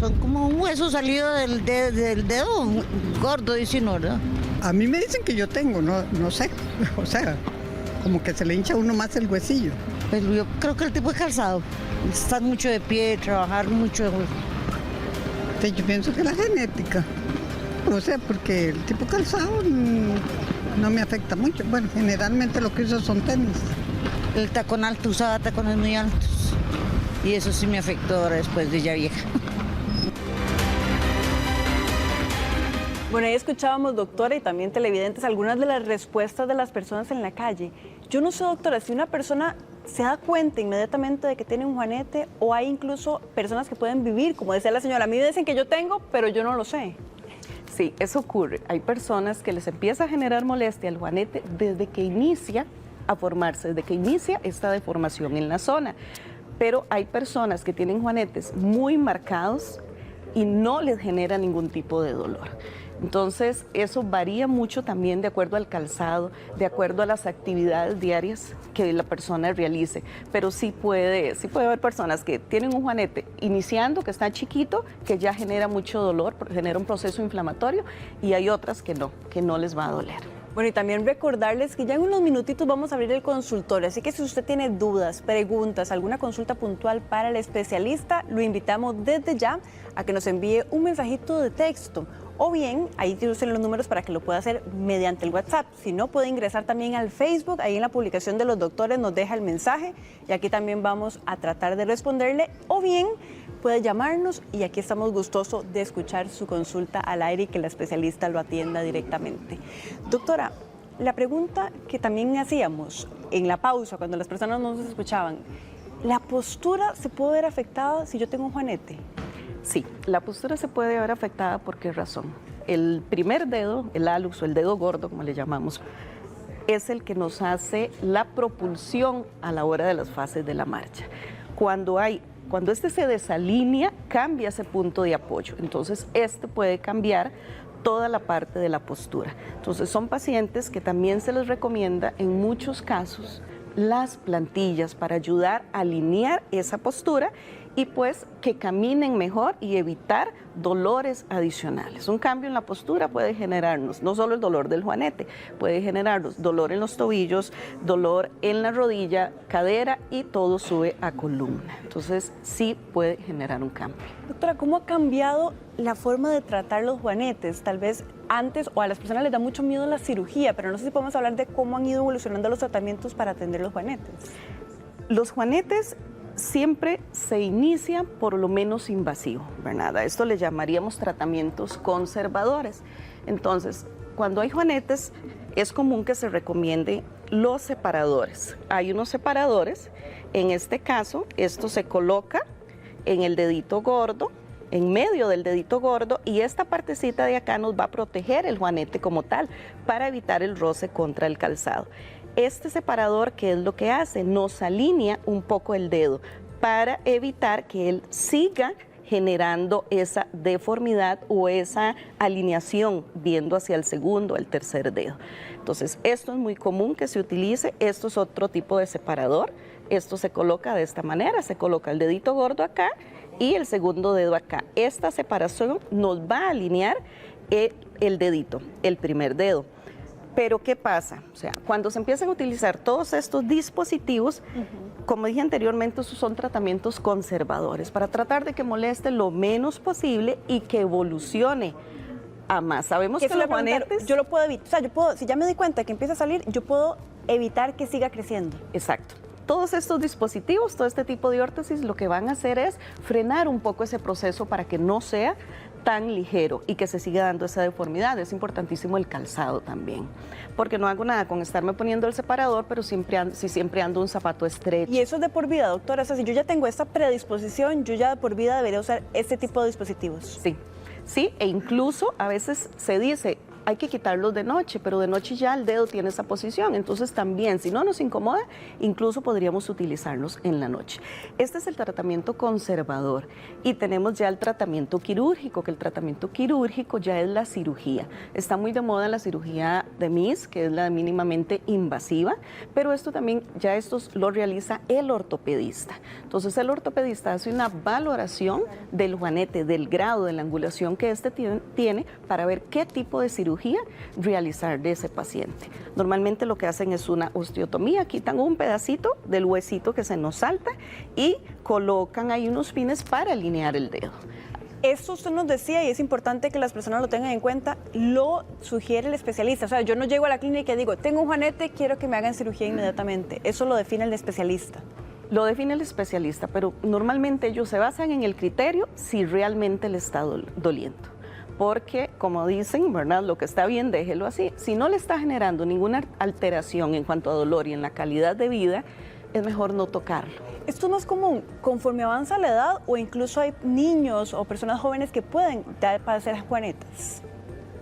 Son como un hueso salido del dedo gordo, dicen, ¿verdad? A mí me dicen que yo tengo, no sé, o sea, como que se le hincha a uno más el huesillo. Pues yo creo que el tipo es calzado, estar mucho de pie, trabajar mucho. Yo pienso que la genética, o sea, porque el tipo calzado no me afecta mucho. Bueno, generalmente lo que uso son tenis. El tacón alto, usaba tacones muy altos, y eso sí me afectó ahora después de ya vieja. Bueno, ahí escuchábamos, doctora, y también televidentes, algunas de las respuestas de las personas en la calle. Yo no sé, doctora, si una persona se da cuenta inmediatamente de que tiene un juanete, o hay incluso personas que pueden vivir, como decía la señora, a mí me dicen que yo tengo, pero yo no lo sé. Sí, eso ocurre. Hay personas que les empieza a generar molestia el juanete desde que inicia a formarse, desde que inicia esta deformación en la zona. Pero hay personas que tienen juanetes muy marcados y no les genera ningún tipo de dolor. Entonces, eso varía mucho también de acuerdo al calzado, de acuerdo a las actividades diarias que la persona realice. Pero sí puede haber personas que tienen un juanete iniciando, que está chiquito, que ya genera mucho dolor, genera un proceso inflamatorio, y hay otras que no les va a doler. Bueno, y también recordarles que ya en unos minutitos vamos a abrir el consultorio, así que si usted tiene dudas, preguntas, alguna consulta puntual para el especialista, lo invitamos desde ya a que nos envíe un mensajito de texto, o bien ahí tienen los números para que lo pueda hacer mediante el WhatsApp. Si no, puede ingresar también al Facebook, ahí en la publicación de los doctores nos deja el mensaje, y aquí también vamos a tratar de responderle, o bien puede llamarnos y aquí estamos gustosos de escuchar su consulta al aire y que la especialista lo atienda directamente. Doctora, la pregunta que también hacíamos en la pausa cuando las personas no nos escuchaban, ¿la postura se puede ver afectada si yo tengo un juanete? Sí, la postura se puede ver afectada. ¿Por qué razón? El primer dedo, el hallux o el dedo gordo, como le llamamos, es el que nos hace la propulsión a la hora de las fases de la marcha. Cuando este se desalinea, cambia ese punto de apoyo. Entonces, este puede cambiar toda la parte de la postura. Entonces, son pacientes que también se les recomienda en muchos casos las plantillas para ayudar a alinear esa postura y pues que caminen mejor y evitar dolores adicionales. Un cambio en la postura puede generarnos no solo el dolor del juanete, puede generarnos dolor en los tobillos, dolor en la rodilla, cadera, y todo sube a columna. Entonces sí puede generar un cambio. Doctora, ¿cómo ha cambiado la forma de tratar los juanetes? Tal vez antes, o a las personas les da mucho miedo la cirugía, pero no sé si podemos hablar de cómo han ido evolucionando los tratamientos para atender los juanetes. Los juanetes siempre se inicia por lo menos invasivo, ¿verdad? A esto le llamaríamos tratamientos conservadores. Entonces, cuando hay juanetes, es común que se recomiende los separadores. Hay unos separadores, en este caso, esto se coloca en el dedito gordo, en medio del dedito gordo, y esta partecita de acá nos va a proteger el juanete como tal para evitar el roce contra el calzado. Este separador, ¿qué es lo que hace? Nos alinea un poco el dedo para evitar que él siga generando esa deformidad o esa alineación viendo hacia el segundo o el tercer dedo. Entonces, esto es muy común que se utilice. Esto es otro tipo de separador. Esto se coloca de esta manera, se coloca el dedito gordo acá y el segundo dedo acá. Esta separación nos va a alinear el dedito, el primer dedo. Pero ¿qué pasa? O sea, cuando se empiezan a utilizar todos estos dispositivos, como dije anteriormente, esos son tratamientos conservadores para tratar de que moleste lo menos posible y que evolucione a más. Sabemos que los juanetes... Yo lo puedo evitar, o sea, yo puedo, si ya me di cuenta que empieza a salir, yo puedo evitar que siga creciendo. Exacto. Todos estos dispositivos, todo este tipo de órtesis, lo que van a hacer es frenar un poco ese proceso para que no sea tan ligero y que se siga dando esa deformidad. Es importantísimo el calzado también, porque no hago nada con estarme poniendo el separador, pero siempre ando un zapato estrecho. Y eso es de por vida, doctora. O sea, si yo ya tengo esta predisposición, yo ya de por vida debería usar este tipo de dispositivos. Sí, sí, e incluso a veces se dice, hay que quitarlos de noche, pero de noche ya el dedo tiene esa posición, entonces también, si no nos incomoda, incluso podríamos utilizarlos en la noche. Este es el tratamiento conservador y tenemos ya el tratamiento quirúrgico, que el tratamiento quirúrgico ya es la cirugía. Está muy de moda la cirugía de MIS, que es la mínimamente invasiva, pero esto también, ya estos lo realiza el ortopedista. Entonces el ortopedista hace una valoración del juanete, del grado de la angulación que este tiene para ver qué tipo de cirugía realizar de ese paciente. Normalmente lo que hacen es una osteotomía, quitan un pedacito del huesito que se nos salta y colocan ahí unos pines para alinear el dedo. Esto usted nos decía, y es importante que las personas lo tengan en cuenta, lo sugiere el especialista. O sea, yo no llego a la clínica y digo, tengo un juanete, quiero que me hagan cirugía inmediatamente. Eso lo define el especialista. Lo define el especialista, pero normalmente ellos se basan en el criterio si realmente le está doliendo. Porque, como dicen, ¿verdad? Lo que está bien, déjelo así. Si no le está generando ninguna alteración en cuanto a dolor y en la calidad de vida, es mejor no tocarlo. ¿Esto no es común conforme avanza la edad o incluso hay niños o personas jóvenes que pueden padecer juanetes?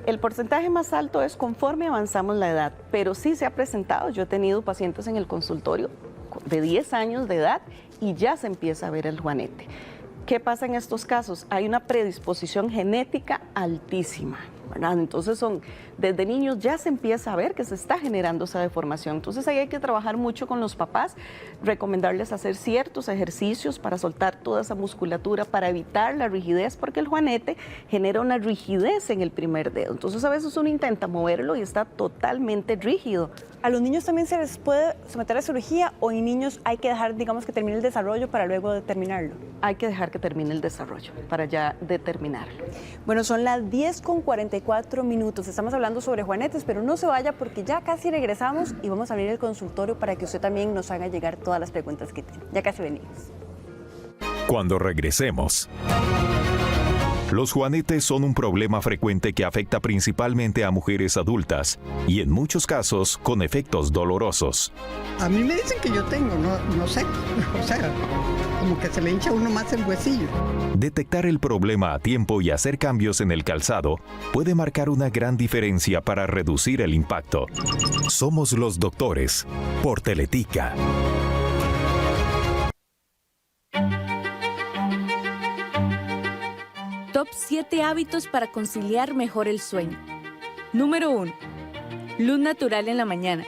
El porcentaje más alto es conforme avanzamos la edad, pero sí se ha presentado. Yo he tenido pacientes en el consultorio de 10 años de edad y ya se empieza a ver el juanete. ¿Qué pasa en estos casos? Hay una predisposición genética altísima, ¿verdad? Entonces desde niños ya se empieza a ver que se está generando esa deformación. Entonces ahí hay que trabajar mucho con los papás, recomendarles hacer ciertos ejercicios para soltar toda esa musculatura, para evitar la rigidez, porque el juanete genera una rigidez en el primer dedo. Entonces a veces uno intenta moverlo y está totalmente rígido. ¿A los niños también se les puede someter a cirugía o en niños hay que dejar, digamos, que termine el desarrollo para luego determinarlo? Hay que dejar que termine el desarrollo para ya determinarlo. Bueno, son las 10:44. Estamos hablando sobre juanetes, pero no se vaya porque ya casi regresamos y vamos a abrir el consultorio para que usted también nos haga llegar todas las preguntas que tiene. Ya casi venimos. Cuando regresemos. Los juanetes son un problema frecuente que afecta principalmente a mujeres adultas y en muchos casos con efectos dolorosos. A mí me dicen que yo tengo, no sé, o sea, como que se le hincha a uno más el huesillo. Detectar el problema a tiempo y hacer cambios en el calzado puede marcar una gran diferencia para reducir el impacto. Somos los doctores, por Teletica. Top 7 hábitos para conciliar mejor el sueño. Número 1. Luz natural en la mañana.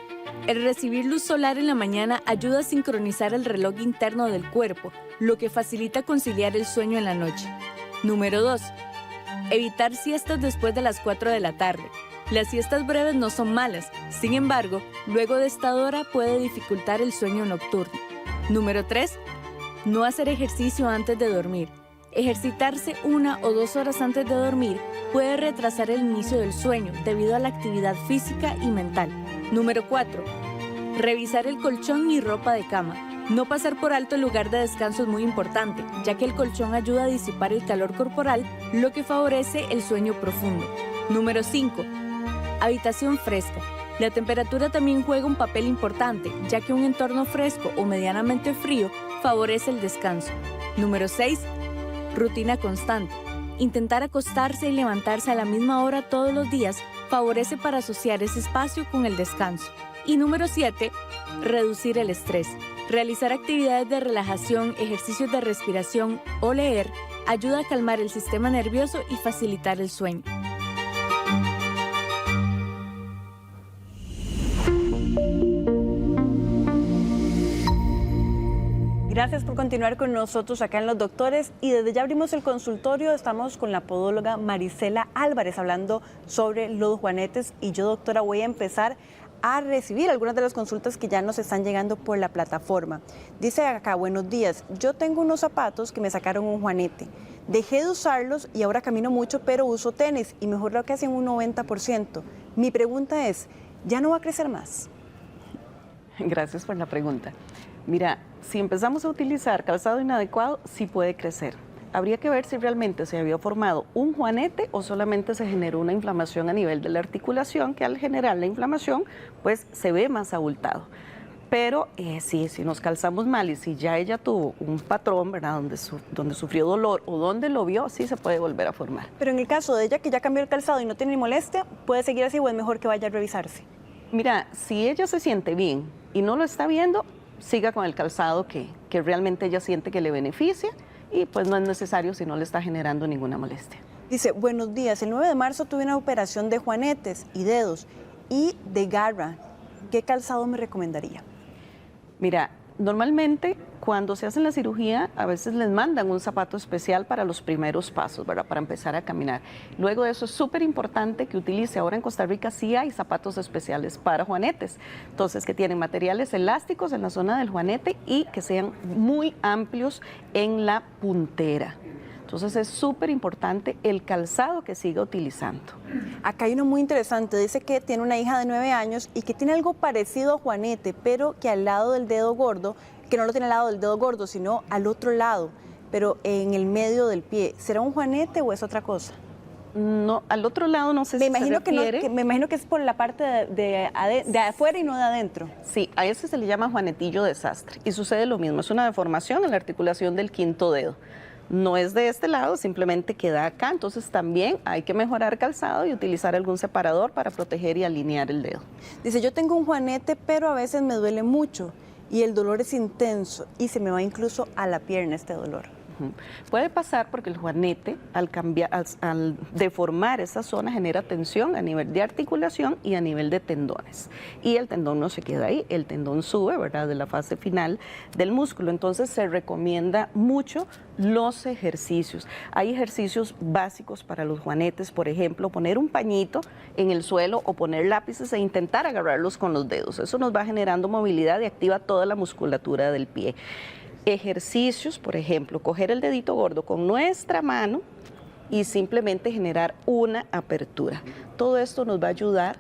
El recibir luz solar en la mañana ayuda a sincronizar el reloj interno del cuerpo, lo que facilita conciliar el sueño en la noche. Número 2. Evitar siestas después de las 4 de la tarde. Las siestas breves no son malas, sin embargo, luego de esta hora puede dificultar el sueño nocturno. Número 3. No hacer ejercicio antes de dormir. Ejercitarse 1 o 2 horas antes de dormir puede retrasar el inicio del sueño debido a la actividad física y mental. Número 4. Revisar el colchón y ropa de cama. No pasar por alto el lugar de descanso es muy importante, ya que el colchón ayuda a disipar el calor corporal, lo que favorece el sueño profundo. Número 5. Habitación fresca. La temperatura también juega un papel importante, ya que un entorno fresco o medianamente frío favorece el descanso. Número 6. Rutina constante. Intentar acostarse y levantarse a la misma hora todos los días favorece para asociar ese espacio con el descanso. Y número 7. Reducir el estrés. Realizar actividades de relajación, ejercicios de respiración o leer ayuda a calmar el sistema nervioso y facilitar el sueño. Gracias por continuar con nosotros acá en Los Doctores, y desde ya abrimos el consultorio. Estamos con la podóloga Marisela Álvarez hablando sobre los juanetes, y yo, doctora, voy a empezar a recibir algunas de las consultas que ya nos están llegando por la plataforma. Dice acá: buenos días, yo tengo unos zapatos que me sacaron un juanete. Dejé de usarlos y ahora camino mucho, pero uso tenis y mejor que hacen un 90%. Mi pregunta es, ¿ya no va a crecer más? Gracias por la pregunta. Mira, si empezamos a utilizar calzado inadecuado, sí puede crecer. Habría que ver si realmente se había formado un juanete o solamente se generó una inflamación a nivel de la articulación, que al generar la inflamación, pues se ve más abultado. Pero sí, si nos calzamos mal y si ya ella tuvo un patrón, ¿verdad?, donde sufrió dolor o donde lo vio, sí se puede volver a formar. Pero en el caso de ella que ya cambió el calzado y no tiene ni molestia, ¿puede seguir así o es mejor que vaya a revisarse? Mira, si ella se siente bien y no lo está viendo, siga con el calzado que realmente ella siente que le beneficia, y pues no es necesario si no le está generando ninguna molestia. Dice: buenos días, el 9 de marzo tuve una operación de juanetes y dedos y de garra. ¿Qué calzado me recomendaría? Mira, normalmente cuando se hace la cirugía a veces les mandan un zapato especial para los primeros pasos, ¿verdad?, para empezar a caminar. Luego de eso es súper importante que utilice. Ahora en Costa Rica sí hay zapatos especiales para juanetes, entonces que tienen materiales elásticos en la zona del juanete y que sean muy amplios en la puntera. Entonces es súper importante el calzado que siga utilizando. Acá hay uno muy interesante, dice que tiene una hija de 9 años y que tiene algo parecido a juanete, pero que al lado del dedo gordo, que no lo tiene al lado del dedo gordo, sino al otro lado, pero en el medio del pie. ¿Será un juanete o es otra cosa? No, al otro lado no sé si se refiere. Me imagino que es por la parte de afuera y no de adentro. Sí, a ese se le llama juanetillo de sastre y sucede lo mismo, es una deformación en la articulación del quinto dedo. No es de este lado, simplemente queda acá, entonces también hay que mejorar calzado y utilizar algún separador para proteger y alinear el dedo. Dice: yo tengo un juanete, pero a veces me duele mucho y el dolor es intenso y se me va incluso a la pierna este dolor. Puede pasar porque el juanete, al deformar esa zona, genera tensión a nivel de articulación y a nivel de tendones. Y el tendón no se queda ahí, el tendón sube, ¿verdad?, de la fase final del músculo. Entonces se recomienda mucho los ejercicios. Hay ejercicios básicos para los juanetes, por ejemplo, poner un pañito en el suelo o poner lápices e intentar agarrarlos con los dedos. Eso nos va generando movilidad y activa toda la musculatura del pie. Ejercicios, por ejemplo, coger el dedito gordo con nuestra mano y simplemente generar una apertura. Todo esto nos va a ayudar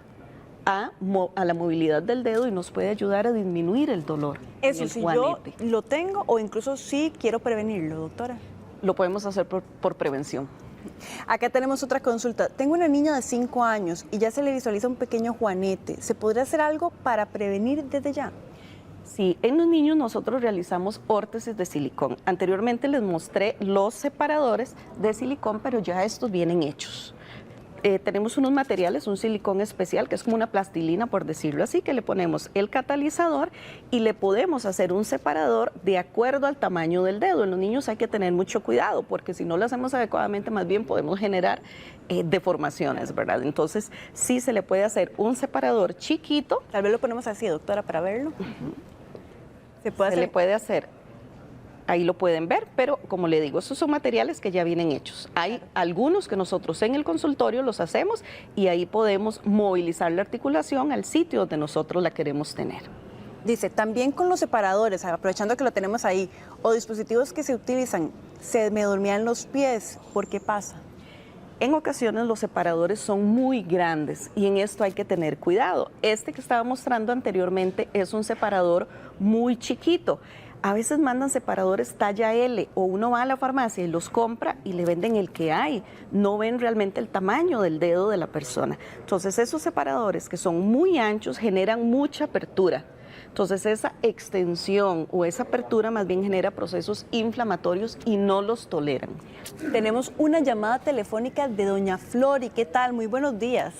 a la movilidad del dedo y nos puede ayudar a disminuir el dolor. Eso si yo lo tengo o incluso si quiero prevenirlo, doctora. Lo podemos hacer por prevención. Acá tenemos otra consulta. Tengo una niña de 5 años y ya se le visualiza un pequeño juanete. ¿Se podría hacer algo para prevenir desde ya? Sí, en los niños nosotros realizamos órtesis de silicón. Anteriormente les mostré los separadores de silicón, pero ya estos vienen hechos. Tenemos unos materiales, un silicón especial, que es como una plastilina, por decirlo así, que le ponemos el catalizador y le podemos hacer un separador de acuerdo al tamaño del dedo. En los niños hay que tener mucho cuidado, porque si no lo hacemos adecuadamente, más bien podemos generar deformaciones, ¿verdad? Entonces, sí se le puede hacer un separador chiquito. Tal vez lo ponemos así, doctora, para verlo. Se le puede hacer. Ahí lo pueden ver, pero como le digo, esos son materiales que ya vienen hechos. Hay algunos que nosotros en el consultorio los hacemos y ahí podemos movilizar la articulación al sitio donde nosotros la queremos tener. Dice, también con los separadores, aprovechando que lo tenemos ahí, o dispositivos que se utilizan, se me dormían los pies. ¿Por qué pasa? En ocasiones los separadores son muy grandes y en esto hay que tener cuidado. Este que estaba mostrando anteriormente es un separador muy chiquito. A veces mandan separadores talla L o uno va a la farmacia y los compra y le venden el que hay. No ven realmente el tamaño del dedo de la persona. Entonces esos separadores que son muy anchos generan mucha apertura. Entonces esa extensión o esa apertura más bien genera procesos inflamatorios y no los toleran. Tenemos una llamada telefónica de doña Flori. ¿Qué tal? Muy buenos días.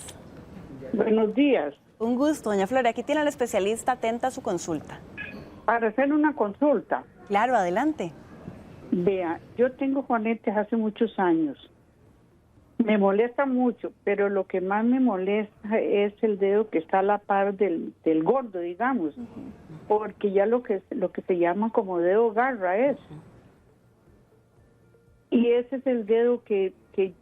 Buenos días. Un gusto, doña Flori. Aquí tiene al especialista atenta a su consulta. Para hacer una consulta. Claro, adelante. Vea, yo tengo juanetes hace muchos años. Me molesta mucho, pero lo que más me molesta es el dedo que está a la par del gordo, digamos, porque ya lo que se llama como dedo garra es. Y ese es el dedo que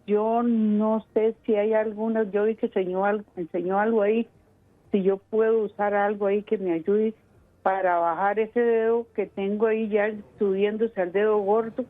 yo no sé si hay algunas, yo vi que enseñó algo ahí, si yo puedo usar algo ahí que me ayude para bajar ese dedo que tengo ahí ya subiéndose al dedo gordo.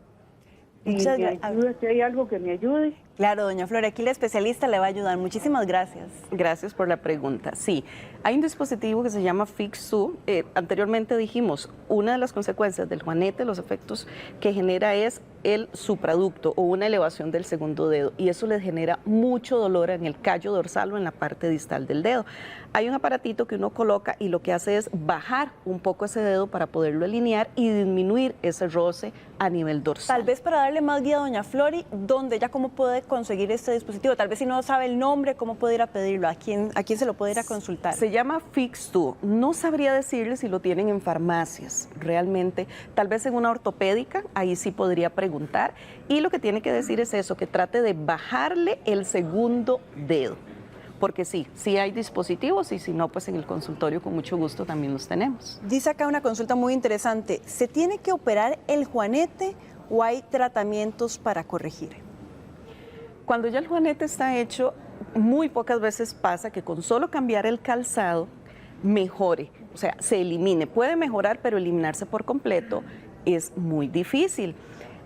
Y me ayuda, si hay algo que me ayude. Claro, doña Flor, aquí la especialista le va a ayudar. Muchísimas gracias. Gracias por la pregunta. Sí, hay un dispositivo que se llama Fix2. Anteriormente dijimos, una de las consecuencias del juanete, los efectos que genera es el supraducto o una elevación del segundo dedo, y eso les genera mucho dolor en el callo dorsal o en la parte distal del dedo. Hay un aparatito que uno coloca y lo que hace es bajar un poco ese dedo para poderlo alinear y disminuir ese roce a nivel dorsal. Tal vez para darle más guía a doña Flori, ¿dónde ella cómo puede conseguir este dispositivo? Tal vez si no sabe el nombre, ¿cómo puede ir a pedirlo? ¿A quién se lo puede ir a consultar? Se llama Fix2. No sabría decirle si lo tienen en farmacias, realmente. Tal vez en una ortopédica, ahí sí podría preguntar. Y lo que tiene que decir es eso, que trate de bajarle el segundo dedo. Porque sí hay dispositivos y si no, pues en el consultorio con mucho gusto también los tenemos. Dice acá una consulta muy interesante. ¿Se tiene que operar el juanete o hay tratamientos para corregir? Cuando ya el juanete está hecho, muy pocas veces pasa que con solo cambiar el calzado mejore, o sea, se elimine. Puede mejorar, pero eliminarse por completo es muy difícil.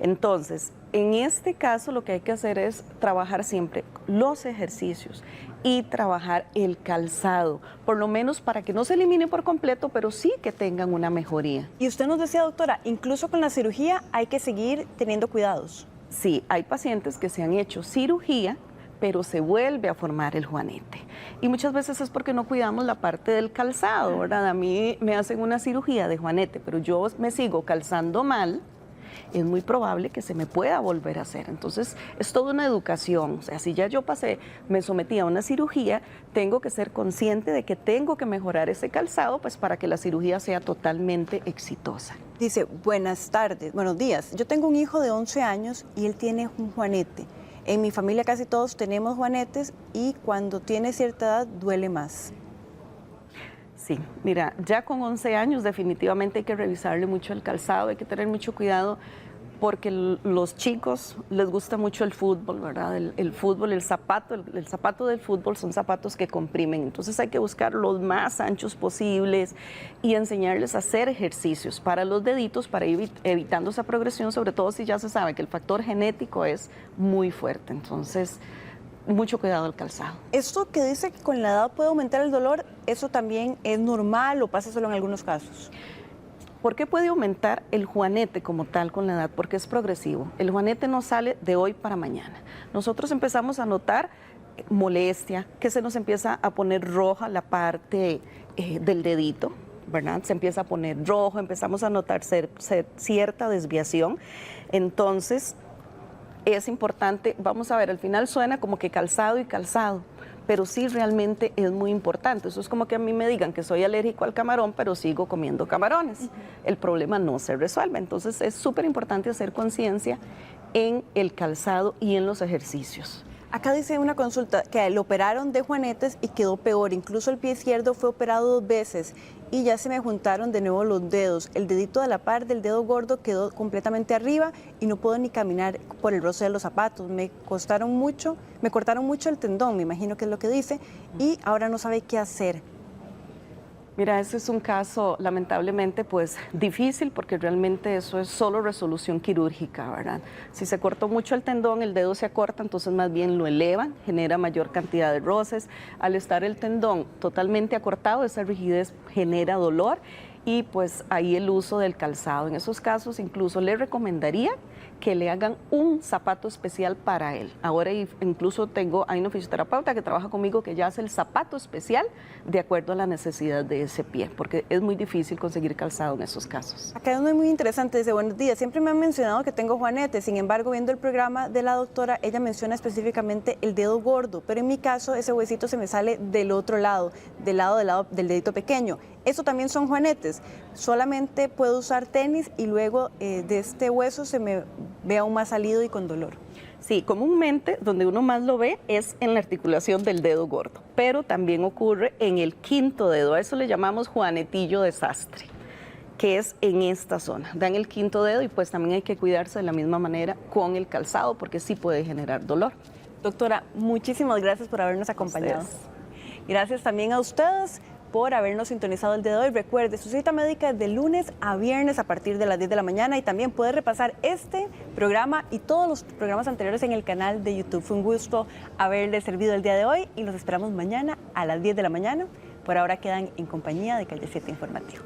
Entonces, en este caso lo que hay que hacer es trabajar siempre los ejercicios y trabajar el calzado, por lo menos para que no se elimine por completo, pero sí que tengan una mejoría. Y usted nos decía, doctora, incluso con la cirugía hay que seguir teniendo cuidados. Sí, hay pacientes que se han hecho cirugía, pero se vuelve a formar el juanete. Y muchas veces es porque no cuidamos la parte del calzado, ¿verdad? A mí me hacen una cirugía de juanete, pero yo me sigo calzando mal, es muy probable que se me pueda volver a hacer. Entonces, es toda una educación. O sea, si ya yo me sometí a una cirugía, tengo que ser consciente de que tengo que mejorar ese calzado, pues para que la cirugía sea totalmente exitosa. Dice, buenos días. Yo tengo un hijo de 11 años y él tiene un juanete. En mi familia casi todos tenemos juanetes y cuando tiene cierta edad duele más. Sí, mira, ya con 11 años definitivamente hay que revisarle mucho el calzado, hay que tener mucho cuidado porque los chicos les gusta mucho el fútbol, ¿verdad? El fútbol, el zapato del fútbol son zapatos que comprimen, entonces hay que buscar los más anchos posibles y enseñarles a hacer ejercicios para los deditos, para ir evitando esa progresión, sobre todo si ya se sabe que el factor genético es muy fuerte, entonces mucho cuidado al calzado. Esto que dice que con la edad puede aumentar el dolor, ¿eso también es normal o pasa solo en algunos casos? ¿Por qué puede aumentar el juanete como tal con la edad? Porque es progresivo. El juanete no sale de hoy para mañana. Nosotros empezamos a notar molestia, que se nos empieza a poner roja la parte del dedito, ¿verdad? Se empieza a poner rojo, empezamos a notar cierta desviación. Entonces, es importante, vamos a ver, al final suena como que calzado y calzado, pero sí realmente es muy importante. Eso es como que a mí me digan que soy alérgico al camarón, pero sigo comiendo camarones. El problema no se resuelve. Entonces es súper importante hacer conciencia en el calzado y en los ejercicios. Acá dice una consulta que lo operaron de juanetes y quedó peor. Incluso el pie izquierdo fue operado 2 veces y ya se me juntaron de nuevo los dedos. El dedito de la par del dedo gordo quedó completamente arriba y no puedo ni caminar por el roce de los zapatos. Me cortaron mucho el tendón, me imagino que es lo que dice, y ahora no sabe qué hacer. Mira, ese es un caso lamentablemente pues difícil porque realmente eso es solo resolución quirúrgica, ¿verdad? Si se cortó mucho el tendón, el dedo se acorta, entonces más bien lo elevan, genera mayor cantidad de roces. Al estar el tendón totalmente acortado, esa rigidez genera dolor y pues ahí el uso del calzado. En esos casos incluso le recomendaría que le hagan un zapato especial para él. Ahora incluso hay una fisioterapeuta que trabaja conmigo que ya hace el zapato especial de acuerdo a la necesidad de ese pie, porque es muy difícil conseguir calzado en esos casos. Acá hay uno muy interesante, dice, buenos días, siempre me han mencionado que tengo juanete, sin embargo, viendo el programa de la doctora, ella menciona específicamente el dedo gordo, pero en mi caso ese huesito se me sale del otro lado, del lado del dedito pequeño. ¿Eso también son juanetes? Solamente puedo usar tenis y luego de este hueso se me ve aún más salido y con dolor. Sí, comúnmente donde uno más lo ve es en la articulación del dedo gordo, pero también ocurre en el quinto dedo, a eso le llamamos juanetillo de sastre, que es en esta zona, da en el quinto dedo y pues también hay que cuidarse de la misma manera con el calzado porque sí puede generar dolor. Doctora, muchísimas gracias por habernos acompañado. Gracias también a ustedes por habernos sintonizado el día de hoy. Recuerde, su cita médica es de lunes a viernes a partir de las 10 de la mañana y también puede repasar este programa y todos los programas anteriores en el canal de YouTube. Fue un gusto haberles servido el día de hoy y los esperamos mañana a las 10 de la mañana. Por ahora quedan en compañía de Calle 7 Informativo.